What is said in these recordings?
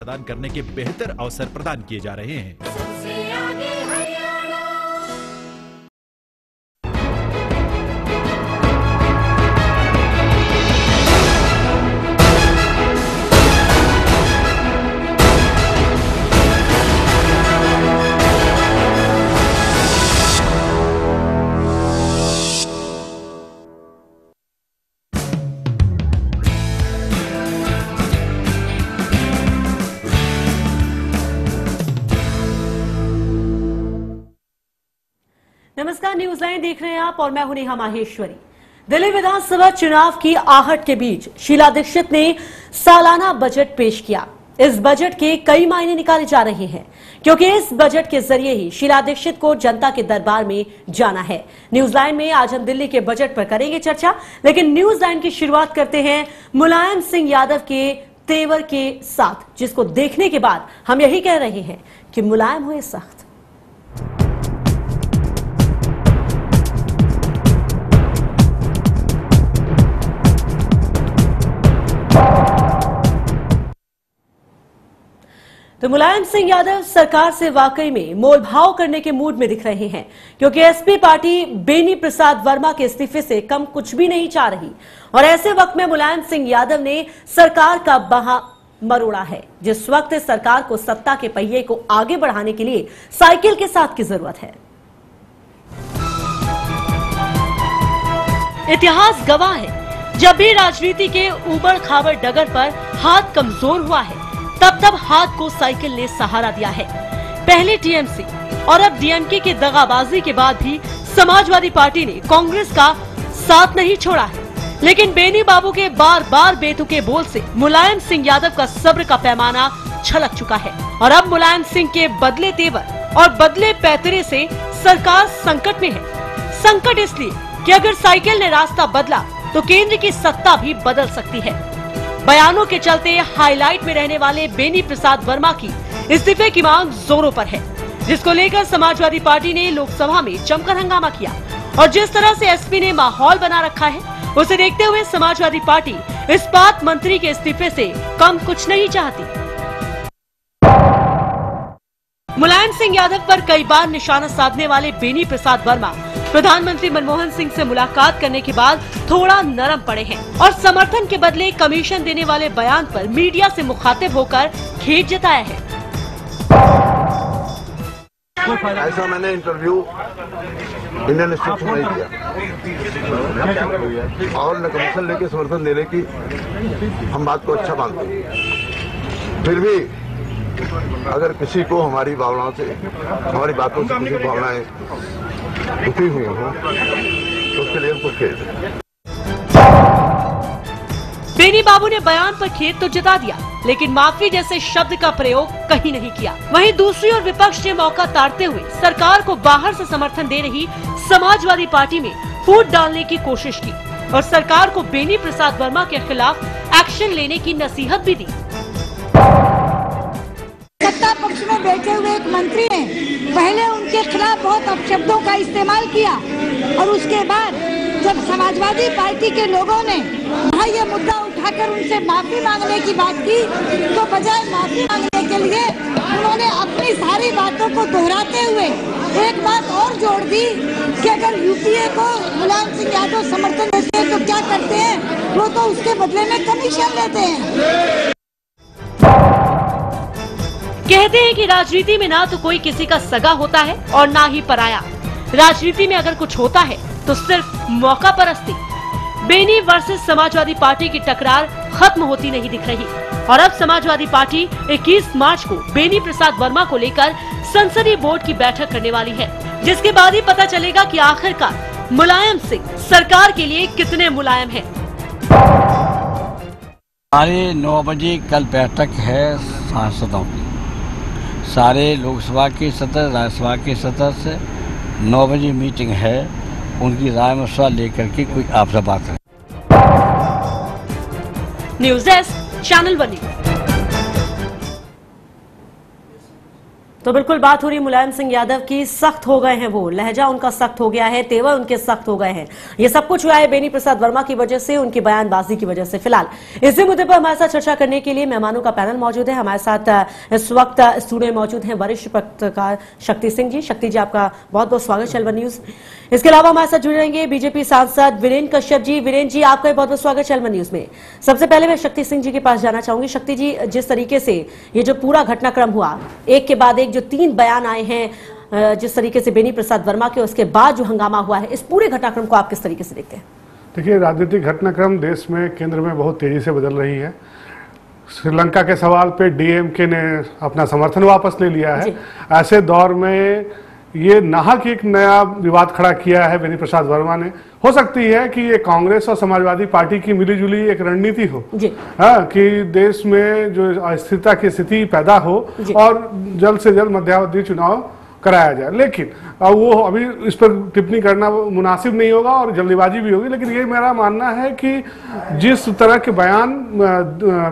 प्रदान करने के बेहतर अवसर प्रदान किए जा रहे हैं। नमस्कार, न्यूज लाइन देख रहे हैं आप और मैं हूं नेहा माहेश्वरी। दिल्ली विधानसभा चुनाव की आहट के बीच शीला दीक्षित ने सालाना बजट पेश किया। इस बजट के कई मायने निकाले जा रहे हैं क्योंकि इस बजट के जरिए ही शीला दीक्षित को जनता के दरबार में जाना है। न्यूज लाइन में आज हम दिल्ली के बजट पर करेंगे चर्चा, लेकिन न्यूज लाइन की शुरुआत करते हैं मुलायम सिंह यादव के तेवर के साथ, जिसको देखने के बाद हम यही कह रहे हैं कि मुलायम हुए सख्त। तो मुलायम सिंह यादव सरकार से वाकई में मोलभाव करने के मूड में दिख रहे हैं क्योंकि एसपी पार्टी बेनी प्रसाद वर्मा के इस्तीफे से कम कुछ भी नहीं चाह रही और ऐसे वक्त में मुलायम सिंह यादव ने सरकार का बाहा मरोड़ा है। जिस वक्त सरकार को सत्ता के पहिए को आगे बढ़ाने के लिए साइकिल के साथ की जरूरत है। इतिहास गवाह है, जब भी राजनीति के उबड़ खाबड़ डगर पर हाथ कमजोर हुआ है तब तब हाथ को साइकिल ने सहारा दिया है। पहले टीएमसी और अब डीएमके के दगाबाजी के बाद भी समाजवादी पार्टी ने कांग्रेस का साथ नहीं छोड़ा है, लेकिन बेनी बाबू के बार बार बेतुके बोल से मुलायम सिंह यादव का सब्र का पैमाना छलक चुका है और अब मुलायम सिंह के बदले तेवर और बदले पैतरे से सरकार संकट में है। संकट इसलिए कि अगर साइकिल ने रास्ता बदला तो केंद्र की सत्ता भी बदल सकती है। बयानों के चलते हाईलाइट में रहने वाले बेनी प्रसाद वर्मा की इस्तीफे की मांग जोरों पर है, जिसको लेकर समाजवादी पार्टी ने लोकसभा में जमकर हंगामा किया और जिस तरह से एसपी ने माहौल बना रखा है उसे देखते हुए समाजवादी पार्टी इस्पात मंत्री के इस्तीफे से कम कुछ नहीं चाहती। मुलायम सिंह यादव पर कई बार निशाना साधने वाले बेनी प्रसाद वर्मा प्रधानमंत्री मनमोहन सिंह से मुलाकात करने के बाद थोड़ा नरम पड़े हैं और समर्थन के बदले कमीशन देने वाले बयान पर मीडिया से मुखातिब होकर खेद जताया है। ऐसा मैंने इंटरव्यू इंडियन इंस्टीट्यूट में नहीं दिया और न कमीशन लेके समर्थन देने की हम बात को अच्छा मानते हैं। फिर भी अगर किसी को हमारी भावनाओं से, हमारी बातों से किसी भावनाएं दुखी हुई हो तो उसके लिए हमको खेद है। बेनी बाबू ने बयान पर खेद तो जता दिया, लेकिन माफी जैसे शब्द का प्रयोग कहीं नहीं किया। वहीं दूसरी ओर विपक्ष ने मौका ताड़ते हुए सरकार को बाहर से समर्थन दे रही समाजवादी पार्टी में फूट डालने की कोशिश की और सरकार को बेनी प्रसाद वर्मा के खिलाफ एक्शन लेने की नसीहत भी दी। सत्ता पक्ष में बैठे हुए एक मंत्री ने पहले उनके खिलाफ बहुत अपशब्दों का इस्तेमाल किया और उसके बाद जब समाजवादी पार्टी के लोगों ने वहाँ ये मुद्दा उठाकर उनसे माफी मांगने की बात की तो बजाय माफी मांगने के लिए उन्होंने अपनी सारी बातों को दोहराते हुए एक बात और जोड़ दी कि अगर यूपीए को मुलायम सिंह यादव समर्थन देते हैं तो क्या करते हैं, वो तो उसके बदले में कमीशन लेते हैं। कहते हैं कि राजनीति में ना तो कोई किसी का सगा होता है और ना ही पराया। राजनीति में अगर कुछ होता है तो सिर्फ मौका परस्ती। बेनी वर्सेस समाजवादी पार्टी की टकरार खत्म होती नहीं दिख रही और अब समाजवादी पार्टी 21 मार्च को बेनी प्रसाद वर्मा को लेकर संसदीय बोर्ड की बैठक करने वाली है, जिसके बाद ही पता चलेगा कि आखिरकार मुलायम सिंह सरकार के लिए कितने मुलायम हैं। 9:30 बजे कल बैठक है सांसदों की, सारे लोकसभा के सदस्य, राज्यसभा के सदस्य। 9 बजे मीटिंग है, उनकी राय मशवरा लेकर के कोई आपसे बात करें। News desk, channel 1। तो बिल्कुल बात हो रही मुलायम सिंह यादव की, सख्त हो गए हैं वो, लहजा उनका सख्त हो गया है, तेवर उनके सख्त हो गए हैं। ये सब कुछ हुआ है बेनी प्रसाद वर्मा की वजह से, उनकी बयानबाजी की वजह से। फिलहाल इसी मुद्दे पर हमारे साथ चर्चा करने के लिए मेहमानों का पैनल मौजूद है। हमारे साथ इस वक्त स्टूडियो में मौजूद हैं वरिष्ठ पत्रकार शक्ति सिंह जी। शक्ति जी, आपका बहुत बहुत स्वागत चल वन न्यूज। इसके अलावा हमारे साथ जुड़े रहेंगे बीजेपी सांसद वीरेंद्र कश्यप जी। वीरेंद्र जी, आपका बहुत बहुत स्वागत चल वन न्यूज में। सबसे पहले मैं शक्ति सिंह जी के पास जाना चाहूंगी। शक्ति जी, जिस तरीके से ये जो पूरा घटनाक्रम हुआ, एक के बाद एक जो 3 बयान आए हैं जिस तरीके से बेनी प्रसाद वर्मा के, उसके बाद जो हंगामा हुआ है, इस पूरे घटनाक्रम को आप किस तरीके से देखते हैं? देखिए, राजनीतिक घटनाक्रम देश में केंद्र में बहुत तेजी से बदल रही है। श्रीलंका के सवाल पे डीएमके ने अपना समर्थन वापस ले लिया है। ऐसे दौर में ये नाहक एक नया विवाद खड़ा किया है बेनी प्रसाद वर्मा ने। हो सकती है कि ये कांग्रेस और समाजवादी पार्टी की मिलीजुली एक रणनीति हो, हाँ, कि देश में जो अस्थिरता की स्थिति पैदा हो और जल्द से जल्द मध्यावधि चुनाव कराया जाए। लेकिन वो अभी इस पर टिप्पणी करना मुनासिब नहीं होगा और जल्दीबाजी भी होगी। लेकिन ये मेरा मानना है कि जिस तरह के बयान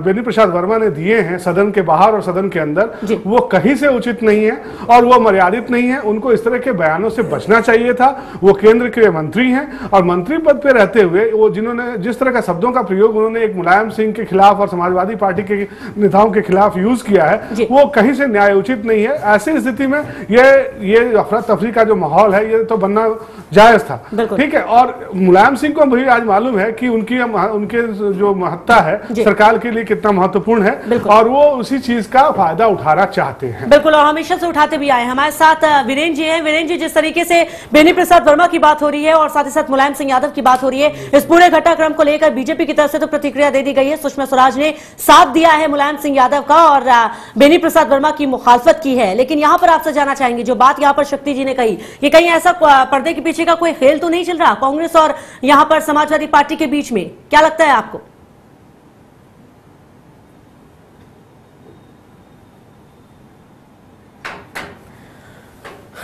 बेनी प्रसाद वर्मा ने दिए हैं सदन के बाहर और सदन के अंदर, वो कहीं से उचित नहीं है और वो मर्यादित नहीं है। उनको इस तरह के बयानों से बचना चाहिए था। वो केंद्र के मंत्री हैं और मंत्री पद पे रहते हुए वो जिन्होंने जिस तरह का शब्दों का प्रयोग उन्होंने एक मुलायम सिंह के खिलाफ और समाजवादी पार्टी के नेताओं के खिलाफ यूज किया है, वो कहीं से न्याय उचित नहीं है। ऐसी स्थिति में ये अफरा तफरी का जो माहौल है, ये तो बनना जायज था, ठीक है। और मुलायम सिंह को भी आज मालूम है कि उनके जो महत्ता है सरकार के लिए कितना महत्वपूर्ण है और वो उसी चीज का फायदा उठाना चाहते हैं। बिल्कुल, और हमेशा से उठाते भी आए। हमारे साथ वीरेंद्र जी हैं। वीरेंद्र जी, जिस तरीके से बेनी प्रसाद वर्मा की बात हो रही है और साथ ही साथ मुलायम सिंह यादव की बात हो रही है, इस पूरे घटनाक्रम को लेकर बीजेपी की तरफ से तो प्रतिक्रिया दे दी गई है। सुषमा स्वराज ने साथ दिया है मुलायम सिंह यादव का और बेनी प्रसाद वर्मा की मुखालफत की है। लेकिन यहां पर आपसे जानना चाहेंगे, जो बात यहां पर शक्ति जी ने कही कि कहीं ऐसा पर्दे के पीछे का कोई खेल तो नहीं चल रहा कांग्रेस और यहां पर समाजवादी पार्टी के बीच में, क्या लगता है आपको?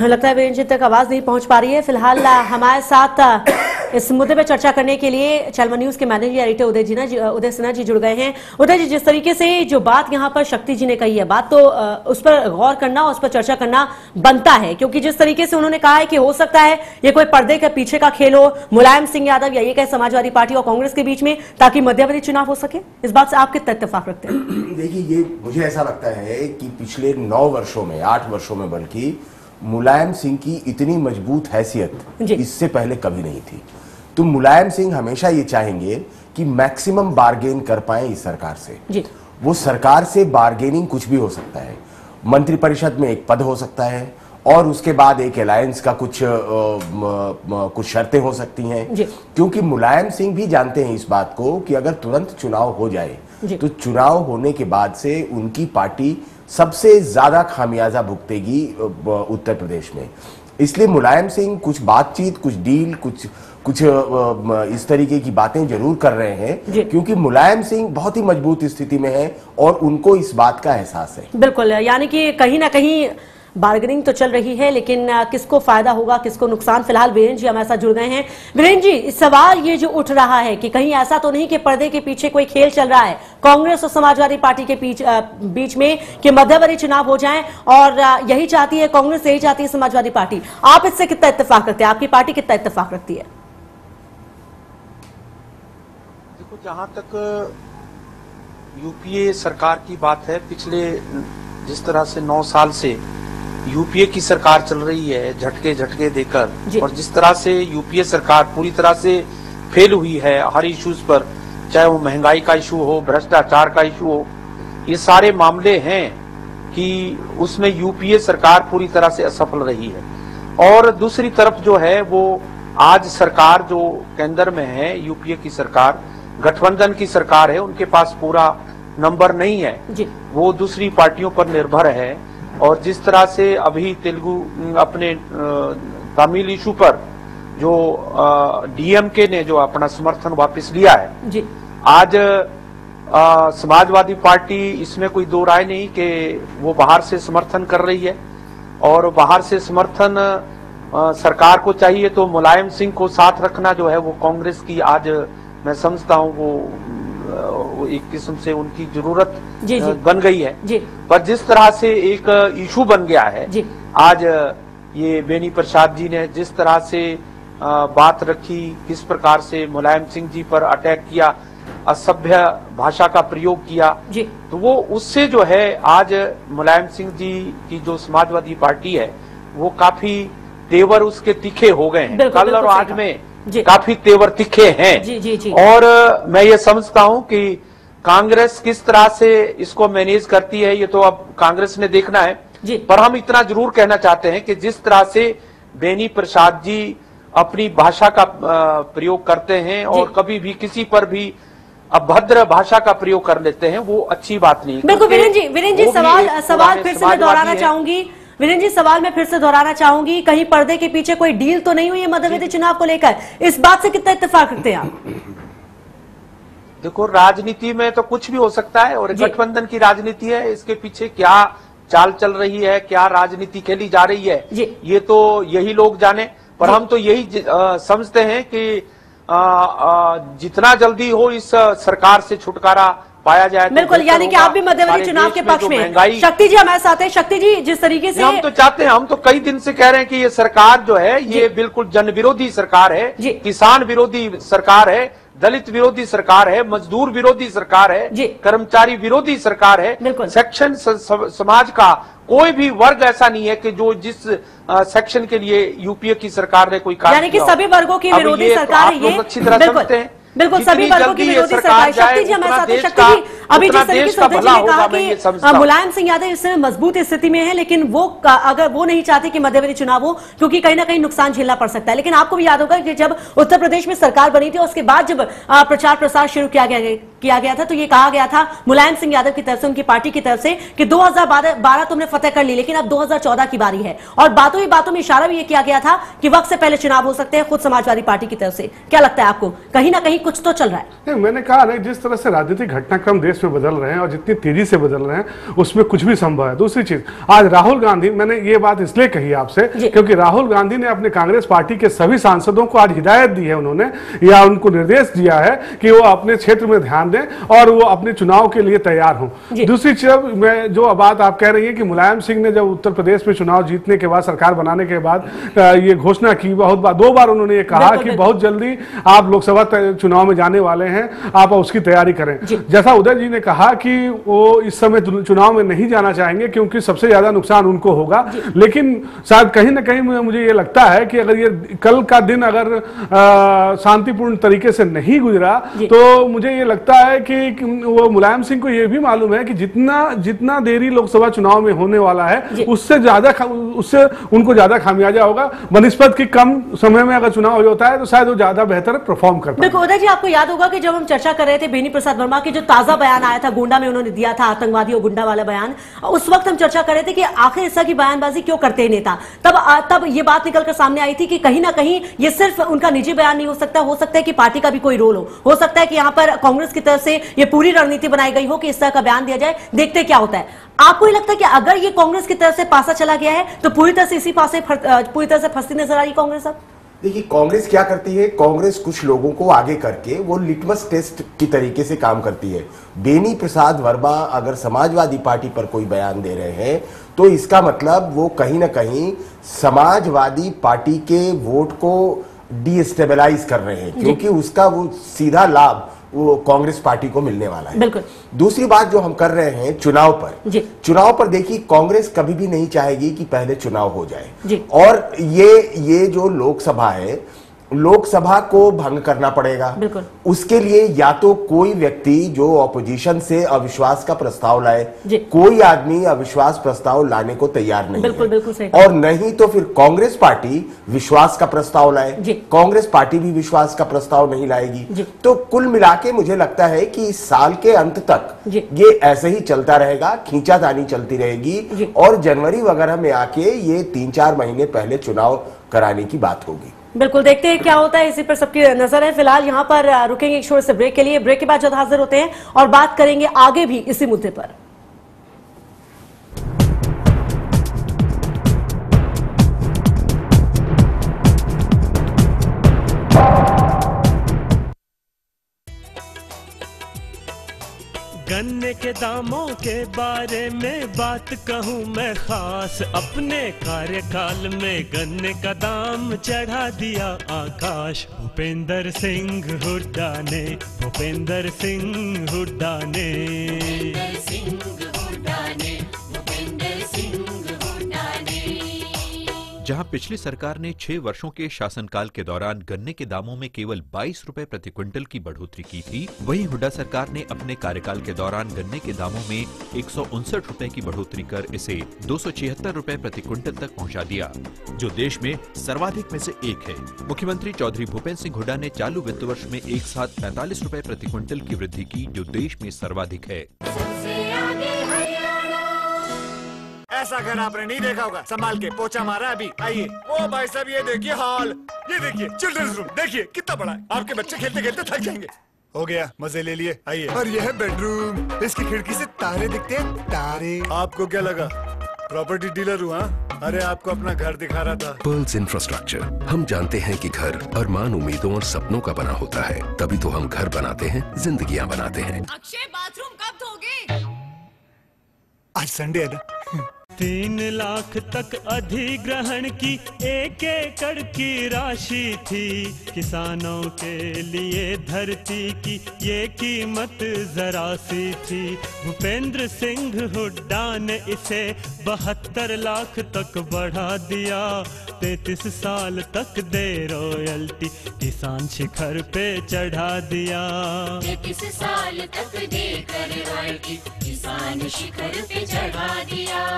लगता है वीरेंद्र जी तक आवाज नहीं पहुंच पा रही है। फिलहाल हमारे साथ इस मुद्दे पर चर्चा करने के लिए चलवन न्यूज के मैनेजिंग एडिटर उदय सिन्हा जी जुड़ गए हैं। उदय जी, जिस तरीके से जो बात यहां पर शक्ति जी ने कही है, बात तो उस पर गौर करना, उस पर चर्चा करना बनता है, क्योंकि जिस तरीके से उन्होंने कहा है कि हो सकता है ये कोई पर्दे के पीछे का खेल हो, मुलायम सिंह यादव या ये कहे समाजवादी पार्टी और कांग्रेस के बीच में, ताकि मध्यावधि चुनाव हो सके। इस बात से आप कितना इत्तेफाक रखते हैं? देखिए, ये मुझे ऐसा लगता है कि पिछले 9 वर्षों में, 8 वर्षों में बल्कि, मुलायम सिंह की इतनी मजबूत हैसियत इससे पहले कभी नहीं थी। तो मुलायम सिंह हमेशा ये चाहेंगे कि मैक्सिमम बार्गेन कर पाए इस सरकार से। वो सरकार से बार्गेनिंग कुछ भी हो सकता है। मंत्रिपरिषद में एक पद हो सकता है और उसके बाद एक अलायंस का कुछ शर्तें हो सकती हैं, क्योंकि मुलायम सिंह भी जानते हैं इस बात को कि अगर तुरंत चुनाव हो जाए तो चुनाव होने के बाद से उनकी पार्टी सबसे ज्यादा खामियाजा भुगतेगी उत्तर प्रदेश में। इसलिए मुलायम सिंह कुछ बातचीत, कुछ डील, कुछ इस तरीके की बातें जरूर कर रहे हैं, क्योंकि मुलायम सिंह बहुत ही मजबूत स्थिति में है और उनको इस बात का एहसास है। बिल्कुल, यानी कि कहीं ना कहीं बार्गेनिंग तो चल रही है, लेकिन किसको फायदा होगा, किसको नुकसान। फिलहाल वीरेंद्र जी हमारे साथ जुड़ गए हैं। वीरेंद्र जी, सवाल ये जो उठ रहा है कि कहीं ऐसा तो नहीं कि पर्दे के पीछे कोई खेल चल रहा है कांग्रेस और समाजवादी पार्टी के बीच में, कि मध्यवर्ती चुनाव हो जाएं, और यही चाहती है कांग्रेस, यही चाहती है समाजवादी पार्टी। आप इससे कितना इत्तेफाक रखते हैं? आपकी पार्टी कितना इत्तेफाक रखती है? देखो, जहां तक यूपीए सरकार की बात है, पिछले जिस तरह से 9 साल से यूपीए की सरकार चल रही है झटके देकर, और जिस तरह से यूपीए सरकार पूरी तरह से फेल हुई है हर इश्यूज पर, चाहे वो महंगाई का इशू हो, भ्रष्टाचार का इशू हो, ये सारे मामले हैं कि उसमें यूपीए सरकार पूरी तरह से असफल रही है। और दूसरी तरफ जो है वो आज सरकार जो केंद्र में है, यूपीए की सरकार गठबंधन की सरकार है, उनके पास पूरा नंबर नहीं है, वो दूसरी पार्टियों पर निर्भर है। और जिस तरह से अभी तेलुगु अपने तमिल इशू पर जो डीएमके ने जो अपना समर्थन वापस लिया है, आज समाजवादी पार्टी, इसमें कोई दो राय नहीं कि वो बाहर से समर्थन कर रही है, और बाहर से समर्थन सरकार को चाहिए तो मुलायम सिंह को साथ रखना जो है वो कांग्रेस की, आज मैं समझता हूं वो एक किस्म से उनकी जरूरत जी, जी, बन गई है जी। पर जिस तरह से एक इशू बन गया है जी। आज ये बेनी प्रसाद जी ने जिस तरह से बात रखी, किस प्रकार से मुलायम सिंह जी पर अटैक किया, असभ्य भाषा का प्रयोग किया जी। तो वो उससे जो है आज मुलायम सिंह जी की जो समाजवादी पार्टी है वो काफी तेवर उसके तीखे हो गए हैं। कल और आज में काफी तेवर तीखे हैं। जी, जी, जी। और मैं ये समझता हूं कि कांग्रेस किस तरह से इसको मैनेज करती है ये तो अब कांग्रेस ने देखना है जी। पर हम इतना जरूर कहना चाहते हैं कि जिस तरह से बेनी प्रसाद जी अपनी भाषा का प्रयोग करते हैं और कभी भी किसी पर भी अभद्र भाषा का प्रयोग कर लेते हैं वो अच्छी बात नहीं। बिल्कुल वीरेंद्र जी सवाल फिर से मैं दोहराना चाहूंगी। वीरेंद्र जी सवाल मैं फिर से दोहराना चाहूंगी, कहीं पर्दे के पीछे कोई डील तो नहीं हुई है मध्यप्रदेश चुनाव को लेकर? इस बात से कितना इत्तेफाक रखते हैं आप? देखो राजनीति में तो कुछ भी हो सकता है और गठबंधन की राजनीति है, इसके पीछे क्या चाल चल रही है, क्या राजनीति खेली जा रही है ये तो यही लोग जाने। पर हम तो यही समझते हैं कि जितना जल्दी हो इस सरकार से छुटकारा पाया जाए। बिल्कुल, यानी कि आप भी मध्यप्रदेश चुनाव के पक्ष में। शक्ति जी हमारे साथ हैं। शक्ति जी जिस तरीके से हम तो चाहते हैं, हम तो कई दिन से कह रहे हैं कि ये सरकार जो है ये बिल्कुल जन विरोधी सरकार है, किसान विरोधी सरकार है, दलित विरोधी सरकार है, मजदूर विरोधी सरकार है, कर्मचारी विरोधी सरकार है। सेक्शन समाज का कोई भी वर्ग ऐसा नहीं है कि जो जिस सेक्शन के लिए यूपीए की सरकार ने कोई काम यानी कि सभी वर्गों की विरोधी सरकार है ये। अच्छी तरह समझते हैं। बिल्कुल सभी वर्गों की विरोधी सरकार। शक्ति जी हमारे साथ हैं। शक्ति जी अभी जिस तरीके से उद्धव जी ने कहा कि मुलायम सिंह यादव इस समय मजबूत स्थिति में है, लेकिन वो अगर वो नहीं चाहते कि मध्यप्रदेश चुनाव हो क्योंकि कहीं ना कहीं नुकसान झेलना पड़ सकता है। लेकिन आपको भी याद होगा कि जब उत्तर प्रदेश में सरकार बनी थी और उसके बाद जब प्रचार प्रसार शुरू किया गया था तो ये कहा गया था मुलायम सिंह यादव की तरफ से, उनकी पार्टी की तरफ से कि 2012 तुमने फतेह कर ली लेकिन अब 2014 की बारी है। और बातों ही बातों में इशारा भी ये किया गया था कि वक्त से पहले चुनाव हो सकते हैं खुद समाजवादी पार्टी की तरफ से। क्या लगता है आपको, कहीं ना कहीं कुछ तो चल रहा है? नहीं, मैंने कहा ना जिस तरह से राजनीतिक घटनाक्रम देश में बदल रहे हैं और जितनी तेजी से बदल रहे हैं उसमें कुछ भी संभव है। दूसरी चीज, आज राहुल गांधी, मैंने ये बात इसलिए कही आपसे क्योंकि राहुल गांधी ने अपने कांग्रेस पार्टी के सभी सांसदों को आज हिदायत दी है, उन्होंने या उनको निर्देश दिया है कि वो अपने क्षेत्र में ध्यान दें और वो अपने चुनाव के लिए तैयार हों। दूसरी चीज, मैं जो बात आप कह रही है कि मुलायम सिंह ने जब उत्तर प्रदेश में चुनाव जीतने के बाद, सरकार बनाने के बाद ये घोषणा की, बहुत बार 2 बार उन्होंने ये कहा कि बहुत जल्दी आप लोकसभा चुनाव में जाने वाले हैं, आप उसकी तैयारी करें। जैसा उदय जी ने कहा कि वो इस समय चुनाव में नहीं जाना चाहेंगे क्योंकि सबसे ज्यादा नुकसान उनको होगा, लेकिन शायद कहीं ना कहीं मुझे ये लगता है कि अगर ये कल का दिन अगर शांतिपूर्ण तरीके से नहीं गुजरा तो मुझे ये लगता है कि वो मुलायम सिंह को ये भी मालूम है कि जितना देरी लोकसभा चुनाव में होने वाला है उससे उनको ज्यादा खामियाजा होगा बनिस्बत की कम समय में अगर चुनाव होता है तो शायद वो ज्यादा बेहतर परफॉर्म करता है। देखो उदय जी, आपको याद होगा कि जब हम चर्चा कर रहे थे बेनी प्रसाद वर्मा की जो ताजा बयान आया था गोंडा में उन्होंने दिया था, आतंकवादी और गुंडा वाला बयान, उस वक्त हम चर्चा कर रहे थे कि आखिर इस तरह की बयानबाजी क्यों करते हैं नेता। तब ये बात निकलकर सामने आई थी कि कहीं ना कहीं ये सिर्फ उनका निजी बयान नहीं हो सकता है कि पार्टी का भी कोई रोल हो सकता है कि यहाँ पर कांग्रेस की तरफ से ये पूरी रणनीति बनाई गई हो कि इस तरह का बयान दिया जाए, देखते क्या होता है। आपको ये लगता है कि अगर ये कांग्रेस की तरफ से पासा चला गया है तो पूरी तरह से इसी पासे पूरी तरह से फंसती नजर आ रही कांग्रेस? अब देखिए कांग्रेस क्या करती है, कांग्रेस कुछ लोगों को आगे करके वो लिटमस टेस्ट की तरीके से काम करती है। बेनी प्रसाद वर्मा अगर समाजवादी पार्टी पर कोई बयान दे रहे हैं तो इसका मतलब वो कहीं ना कहीं समाजवादी पार्टी के वोट को डिस्टेबलाइज कर रहे हैं क्योंकि उसका वो सीधा लाभ वो कांग्रेस पार्टी को मिलने वाला है। बिल्कुल। दूसरी बात जो हम कर रहे हैं चुनाव पर देखिए कांग्रेस कभी भी नहीं चाहेगी कि पहले चुनाव हो जाए और ये जो लोकसभा है, लोकसभा को भंग करना पड़ेगा। उसके लिए या तो कोई व्यक्ति जो ऑपोजिशन से अविश्वास का प्रस्ताव लाए, कोई आदमी अविश्वास प्रस्ताव लाने को तैयार नहीं है और नहीं तो फिर कांग्रेस पार्टी विश्वास का प्रस्ताव लाए, कांग्रेस पार्टी भी विश्वास का प्रस्ताव नहीं लाएगी। तो कुल मिलाके मुझे लगता है कि इस साल के अंत तक ये ऐसे ही चलता रहेगा, खींचातानी चलती रहेगी और जनवरी वगैरह में आके ये 3-4 महीने पहले चुनाव कराने की बात होगी। बिल्कुल, देखते हैं क्या होता है, इसी पर सबकी नजर है। फिलहाल यहाँ पर रुकेंगे एक छोटे से ब्रेक के लिए, ब्रेक के बाद जल्द हाजिर होते हैं और बात करेंगे आगे भी इसी मुद्दे पर। के दामों के बारे में बात कहूँ मैं खास, अपने कार्यकाल में गन्ने का दाम चढ़ा दिया आकाश। भूपेंद्र सिंह हुड्डा ने, भूपेंद्र सिंह हुड्डा ने, जहां पिछली सरकार ने 6 वर्षों के शासनकाल के दौरान गन्ने के दामों में केवल 22 रुपए प्रति क्विंटल की बढ़ोतरी की थी, वहीं हुड्डा सरकार ने अपने कार्यकाल के दौरान गन्ने के दामों में 159 रुपए की बढ़ोतरी कर इसे 276 रुपए प्रति क्विंटल तक पहुंचा दिया, जो देश में सर्वाधिक में से एक है। मुख्यमंत्री चौधरी भूपेंद्र सिंह हुड्डा ने चालू वित्त वर्ष में एक साथ 45 रुपए प्रति क्विंटल की वृद्धि की, जो देश में सर्वाधिक है। ऐसा घर आपने नहीं देखा होगा, संभाल के पोछा मारा अभी। आइए। ओ भाई साहब ये देखिए हॉल, ये देखिए चिल्ड्रंस रूम, देखिए कितना बड़ा है। आपके बच्चे खेलते खेलते थक जाएंगे। हो गया, मजे ले लिए। आइए। और यह है बेडरूम, इसकी खिड़की से तारे दिखते हैं, तारे। आपको क्या लगा प्रॉपर्टी डीलर हुआ? अरे आपको अपना घर दिखा रहा था। Pearls infrastructure. हम जानते हैं कि घर अरमान, उम्मीदों और सपनों का बना होता है, तभी तो हम घर बनाते हैं, जिंदगियां बनाते हैं। अक्षय बाथरूम कब धोगे? आज संडे है ना। 3 लाख तक अधिग्रहण की 1 एकड़ की राशि थी, किसानों के लिए धरती की ये कीमत जरा सी थी। भूपेंद्र सिंह हुड्डा ने इसे 72 लाख तक बढ़ा दिया, 33 साल तक दे रॉयल्टी, किसान शिखर पे चढ़ा दिया। 33 साल तक देकर रॉयल्टी, किसान शिखर पे चढ़ा दिया।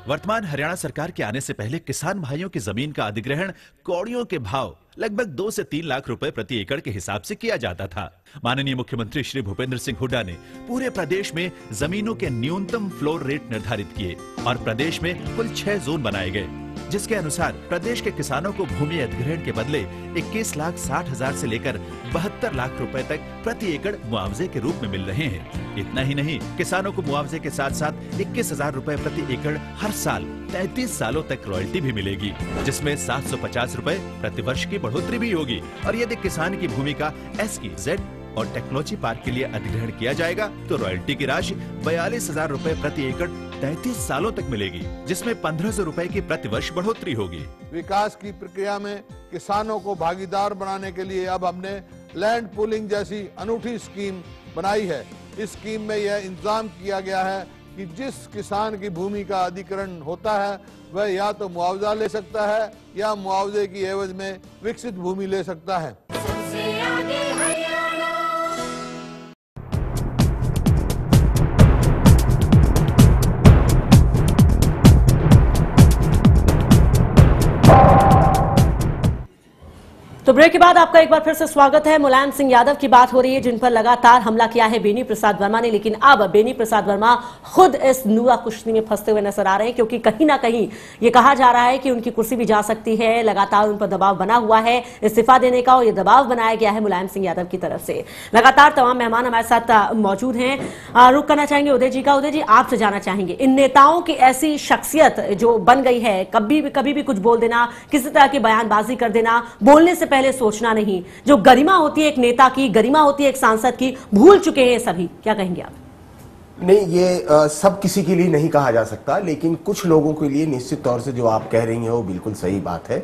वर्तमान हरियाणा सरकार के आने से पहले किसान भाइयों की जमीन का अधिग्रहण कौड़ियों के भाव लगभग 2 से 3 लाख रुपए प्रति एकड़ के हिसाब से किया जाता था। माननीय मुख्यमंत्री श्री भूपेंद्र सिंह हुड्डा ने पूरे प्रदेश में जमीनों के न्यूनतम फ्लोर रेट निर्धारित किए और प्रदेश में कुल 6 जोन बनाए गए, जिसके अनुसार प्रदेश के किसानों को भूमि अधिग्रहण के बदले 21,60,000 से लेकर 72 लाख रुपए तक प्रति एकड़ मुआवजे के रूप में मिल रहे हैं। इतना ही नहीं, किसानों को मुआवजे के साथ साथ 21,000 रुपए प्रति एकड़ हर साल 33 सालों तक रॉयल्टी भी मिलेगी, जिसमें 750 रुपए प्रति वर्ष की बढ़ोतरी भी होगी। और यदि किसान की भूमि का SEZ और टेक्नोलॉजी पार्क के लिए अधिग्रहण किया जाएगा तो रॉयल्टी की राशि 42,000 रुपए प्रति एकड़ 33 सालों तक मिलेगी, जिसमें 1,500 रुपए की प्रति वर्ष बढ़ोतरी होगी। विकास की प्रक्रिया में किसानों को भागीदार बनाने के लिए अब हमने लैंड पूलिंग जैसी अनूठी स्कीम बनाई है। इस स्कीम में यह इंतजाम किया गया है कि जिस किसान की भूमि का अधिग्रहण होता है वह या तो मुआवजा ले सकता है या मुआवजे की एवज में विकसित भूमि ले सकता है। तो ब्रेक के बाद आपका एक बार फिर से स्वागत है। मुलायम सिंह यादव की बात हो रही है, जिन पर लगातार हमला किया है बेनी प्रसाद वर्मा ने, लेकिन अब बेनी प्रसाद वर्मा खुद इस नूरा कुश्ती में फंसते हुए नजर आ रहे हैं, क्योंकि कहीं ना कहीं ये कहा जा रहा है कि उनकी कुर्सी भी जा सकती है। लगातार उन पर दबाव बना हुआ है इस्तीफा देने का, और ये दबाव बनाया गया है मुलायम सिंह यादव की तरफ से। लगातार तमाम मेहमान हमारे साथ मौजूद हैं। रुक करना चाहेंगे उदय जी का। उदय जी, आपसे जाना चाहेंगे, इन नेताओं की ऐसी शख्सियत जो बन गई है, कभी भी कुछ बोल देना, किसी तरह की बयानबाजी कर देना, बोलने से पहले सोचना नहीं, जो गरिमा होती है एक नेता की, गरिमा होती है एक सांसद की, भूल चुके हैं सभी। क्या कहेंगे आप? नहीं, ये सब किसी के लिए नहीं कहा जा सकता, लेकिन कुछ लोगों के लिए निश्चित तौर से जो आप कह रही हैं वो बिल्कुल सही बात है।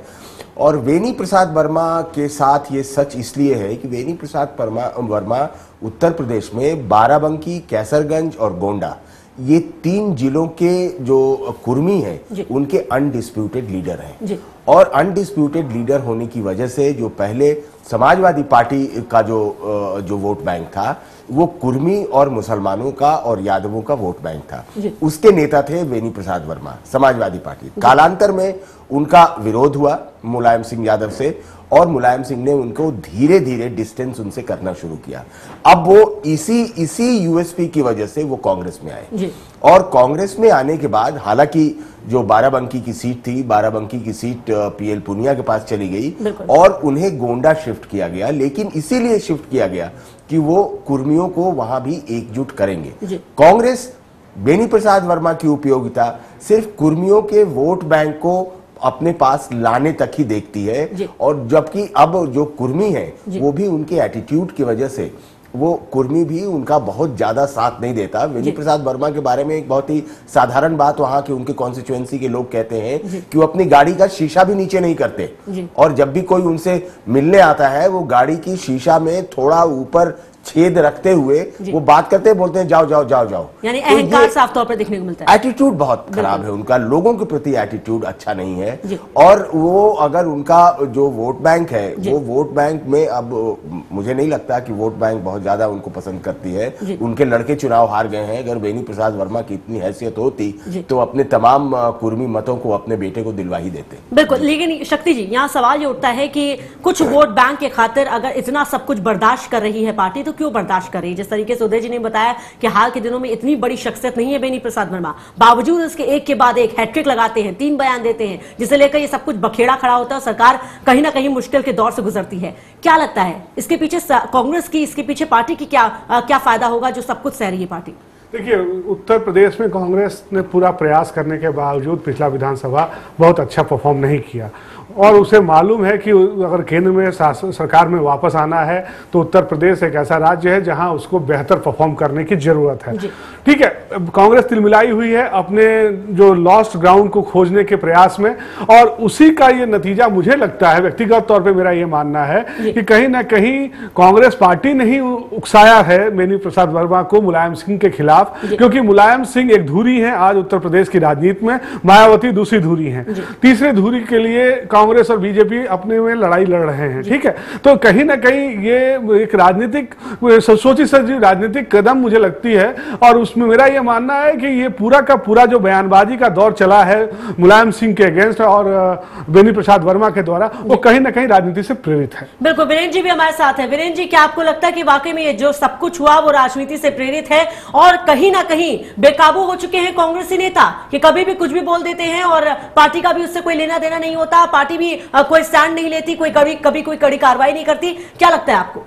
और बेनी प्रसाद वर्मा के साथ ये सच इसलिए है कि बेनी प्रसाद वर्मा उत्तर प्रदेश में बाराबंकी, कैसरगंज और गोंडा, ये 3 जिलों के जो कुर्मी हैं उनके अनडिस्प्यूटेड लीडर हैं। और अनडिस्प्यूटेड लीडर होने की वजह से जो पहले समाजवादी पार्टी का जो वोट बैंक था वो कुर्मी और मुसलमानों का और यादवों का वोट बैंक था। उसके नेता थे बेनी प्रसाद वर्मा, समाजवादी पार्टी। कालांतर में उनका विरोध हुआ मुलायम सिंह यादव से, और मुलायम सिंह ने उनको धीरे धीरे डिस्टेंस उनसे करना शुरू किया। अब वो इसी यूएसपी की वजह से वो कांग्रेस में आए, और कांग्रेस में आने के बाद हालांकि जो बाराबंकी की सीट थी, बाराबंकी की सीट पीएल पुनिया के पास चली गई और उन्हें गोंडा शिफ्ट किया गया, लेकिन इसीलिए शिफ्ट किया गया कि वो कुर्मियों को वहां भी एकजुट करेंगे। कांग्रेस बेनी प्रसाद वर्मा की उपयोगिता सिर्फ कुर्मियों के वोट बैंक को अपने पास लाने तक ही देखती है, और जबकि अब जो कुर्मी है वो भी उनके एटीट्यूड की वजह से वो कुर्मी भी उनका बहुत ज्यादा साथ नहीं देता। बेनी प्रसाद वर्मा के बारे में एक बहुत ही साधारण बात वहां के उनके कॉन्स्टिट्यूएंसी के लोग कहते हैं कि वो अपनी गाड़ी का शीशा भी नीचे नहीं करते, और जब भी कोई उनसे मिलने आता है वो गाड़ी की शीशा में थोड़ा ऊपर छेद रखते हुए वो बात करते हैं, बोलते हैं जाओ जाओ जाओ जाओ। यानी अहंकार साफ तौर पर देखने को मिलता है। एटीट्यूड बहुत खराब है उनका, लोगों के प्रति एटीट्यूड अच्छा नहीं है। और वो अगर उनका जो वोट बैंक है वो वोट बैंक में, अब मुझे नहीं लगता कि वोट बैंक बहुत ज्यादा उनको पसंद करती है। उनके लड़के चुनाव हार गए हैं। अगर बेनी प्रसाद वर्मा की इतनी हैसियत होती तो अपने तमाम कुर्मी मतों को अपने बेटे को दिलवा ही देते। बिल्कुल, लेकिन शक्ति जी यहाँ सवाल ये उठता है कि कुछ वोट बैंक के खातिर अगर इतना सब कुछ बर्दाश्त कर रही है पार्टी तो क्यों बर्दाश्त कर रही है? जिस तरीके से उदय जी ने बताया कि हाल के दिनों में इतनी बड़ी शख्सियत नहीं है बेनी प्रसाद वर्मा, बावजूद इसके एक के बाद एक हैट्रिक लगाते हैं, 3 बयान देते हैं, जिसे लेकर ये सब कुछ बखेड़ा खड़ा होता है और सरकार कहीं ना कहीं मुश्किल के दौर से गुजरती है। क्या लगता है इसके पीछे कांग्रेस की, इसके पीछे पार्टी की क्या फायदा होगा जो सब कुछ सह रही है पार्टी? देखिए, उत्तर प्रदेश में कांग्रेस ने पूरा प्रयास करने के बावजूद पिछला विधानसभा बहुत अच्छा परफॉर्म नहीं किया, और उसे मालूम है कि अगर केंद्र में सरकार में वापस आना है तो उत्तर प्रदेश एक ऐसा राज्य है जहां उसको बेहतर परफॉर्म करने की जरूरत है। ठीक है, कांग्रेस तिलमिलाई हुई है अपने जो लॉस्ट ग्राउंड को खोजने के प्रयास में, और उसी का ये नतीजा मुझे लगता है, व्यक्तिगत तौर पे मेरा ये मानना है कि कहीं ना कहीं कांग्रेस पार्टी ने ही उकसाया है बेनी प्रसाद वर्मा को मुलायम सिंह के खिलाफ, क्योंकि मुलायम सिंह एक धुरी है आज उत्तर प्रदेश की राजनीति में, मायावती दूसरी धुरी है, तीसरी धुरी के लिए कांग्रेस और बीजेपी अपने में लड़ाई लड़ रहे हैं। ठीक है, तो कहीं ना कहीं ये एक राजनीतिक सोची समझी राजनीतिक कदम मुझे लगती है, और उसमें मेरा ये मानना है कि ये पूरा का पूरा जो बयानबाजी का दौर चला है मुलायम सिंह के अगेंस्ट और बेनी प्रसाद वर्मा के द्वारा, वो कहीं ना कहीं राजनीति से प्रेरित है। बिल्कुल, वीरेंद्र जी भी हमारे साथ है। वीरेंद्र जी, क्या आपको लगता है कि वाकई में ये जो सब कुछ हुआ वो राजनीति से प्रेरित है और कहीं ना कहीं बेकाबू हो चुके हैं कांग्रेसी नेता कि कभी भी कुछ भी बोल देते हैं और पार्टी का भी उससे कोई लेना देना नहीं होता, पार्टी भी कोई स्टैंड नहीं लेती, कोई कभी कोई कड़ी कार्रवाई नहीं करती? क्या लगता है आपको?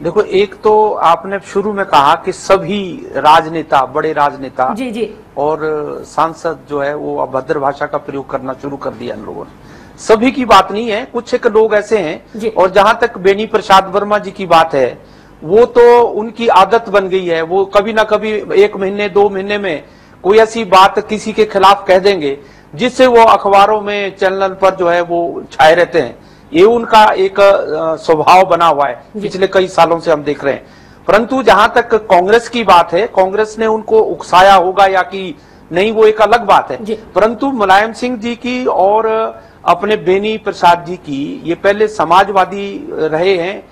देखो, एक तो आपने शुरू में कहा कि सभी राजनेता, बड़े राजनेता जी और सांसद जो है वो अभद्र भाषा का प्रयोग करना शुरू कर दिया इन लोगों ने। सभी की बात नहीं है, कुछ एक लोग ऐसे हैं। और जहां तक बेनी प्रसाद वर्मा जी की बात है, वो तो उनकी आदत बन गई है। वो कभी ना कभी 1 महीने 2 महीने में कोई ऐसी बात किसी के खिलाफ कह देंगे जिससे वो अखबारों में, चैनल पर जो है वो छाए रहते हैं। ये उनका एक स्वभाव बना हुआ है, पिछले कई सालों से हम देख रहे हैं। परंतु जहां तक कांग्रेस की बात है, कांग्रेस ने उनको उकसाया होगा या कि नहीं, वो एक अलग बात है। परंतु मुलायम सिंह जी की और अपने बेनी प्रसाद जी की, ये पहले समाजवादी रहे हैं,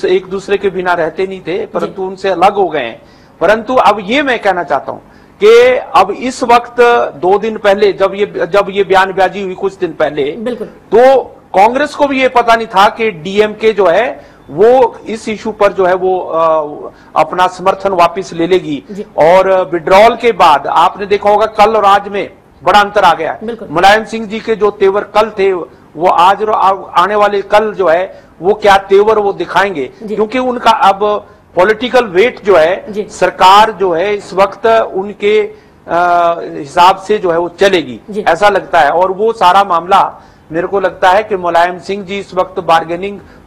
एक दूसरे के बिना रहते नहीं थे, परंतु उनसे अलग हो गए हैं। परंतु अब ये मैं कहना चाहता हूं कि अब इस वक्त 2 दिन पहले जब ये बयानबाजी हुई कुछ दिन पहले, तो कांग्रेस को भी ये पता नहीं था कि डीएमके जो है वो इस इशू पर जो है वो अपना समर्थन वापस ले लेगी। और विड्रॉल के बाद आपने देखा होगा कल और आज में बड़ा अंतर आ गया है। मुलायम सिंह जी के जो तेवर कल थे वो आज और आने वाले कल जो है वो क्या तेवर वो दिखाएंगे, क्योंकि उनका अब पॉलिटिकल वेट जो है, सरकार जो है इस वक्त उनके हिसाब से जो है वो चलेगी, ऐसा लगता है। और वो सारा मामला मेरे को लगता है कि मुलायम सिंह जी इस वक्त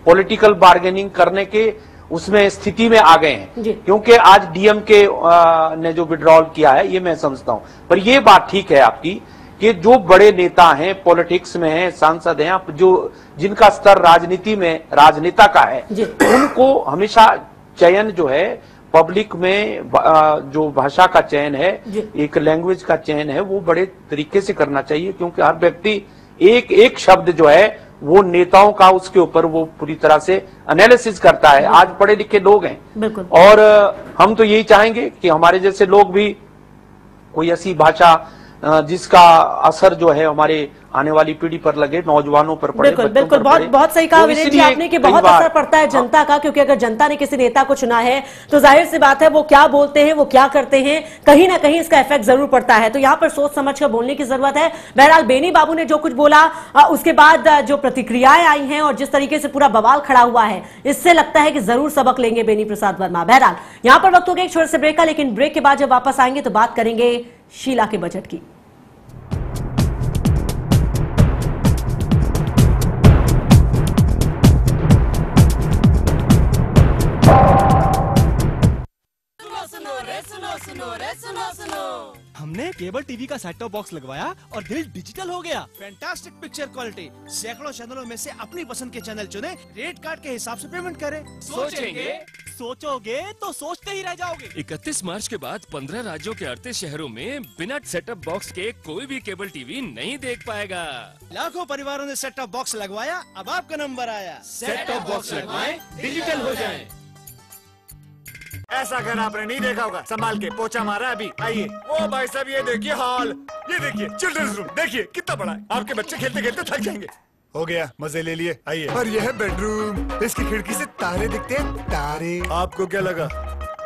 पॉलिटिकल बार्गेनिंग करने के उसमें स्थिति में आ गए हैं, क्योंकि आज डीएमके ने जो विड्रॉल किया है, ये मैं समझता हूं। पर ये बात ठीक है आपकी कि जो बड़े नेता हैं, पॉलिटिक्स में हैं, सांसद हैं, जो जिनका स्तर राजनीति में राजनेता का है, उनको हमेशा चयन जो है पब्लिक में जो भाषा का चयन है, एक लैंग्वेज का चयन है, वो बड़े तरीके से करना चाहिए, क्योंकि हर व्यक्ति एक एक शब्द जो है वो नेताओं का उसके ऊपर वो पूरी तरह से एनालिसिस करता है। आज पढ़े लिखे लोग हैं और हम तो यही चाहेंगे कि हमारे जैसे लोग भी कोई ऐसी भाषा जिसका असर जो है हमारे आने वाली पीढ़ी पर लगे, नौजवानों पर पड़े। बिल्कुल, बहुत सही कहा वीरेंद्र जी आपने कि बहुत असर पड़ता है जनता का, क्योंकि अगर जनता ने किसी नेता को चुना है तो जाहिर सी बात है वो क्या बोलते हैं, वो क्या करते हैं, कहीं ना कहीं इसका इफेक्ट जरूर पड़ता है। तो यहाँ पर सोच समझ कर बोलने की जरूरत है। बहरहाल बेनी बाबू ने जो कुछ बोला, उसके बाद जो प्रतिक्रियाएं आई हैं और जिस तरीके से पूरा बवाल खड़ा हुआ है, इससे लगता है कि जरूर सबक लेंगे बेनी प्रसाद वर्मा। बहरहाल यहाँ पर वक्त हो गया एक छोटे से ब्रेक का, लेकिन ब्रेक के बाद जब वापस आएंगे तो बात करेंगे शीला के बजट की। हमने केबल टीवी का सेट टॉप बॉक्स लगवाया और दिल डिजिटल हो गया। फैंटास्टिक पिक्चर क्वालिटी, सैकड़ों चैनलों में से अपनी पसंद के चैनल चुने, रेट कार्ड के हिसाब से पेमेंट करें। सोचोगे तो सोचते ही रह जाओगे। 31 मार्च के बाद 15 राज्यों के 38 शहरों में बिना सेटअप बॉक्स के कोई भी केबल टीवी नहीं देख पाएगा। लाखों परिवारों ने सेट टॉप बॉक्स लगवाया, अब आपका नंबर आया। सेट टॉप बॉक्स लगवाएं, डिजिटल हो जाएं। ऐसा घर आपने नहीं देखा होगा, संभाल के पोछा मारा अभी। आइए। ओ भाई साहब ये देखिए हॉल, ये देखिए चिल्ड्रंस रूम, देखिए कितना बड़ा है। आपके बच्चे खेलते खेलते थक जाएंगे। हो गया, मजे ले लिए। आइए। और यह है बेडरूम, इसकी खिड़की से तारे दिखते हैं, तारे। आपको क्या लगा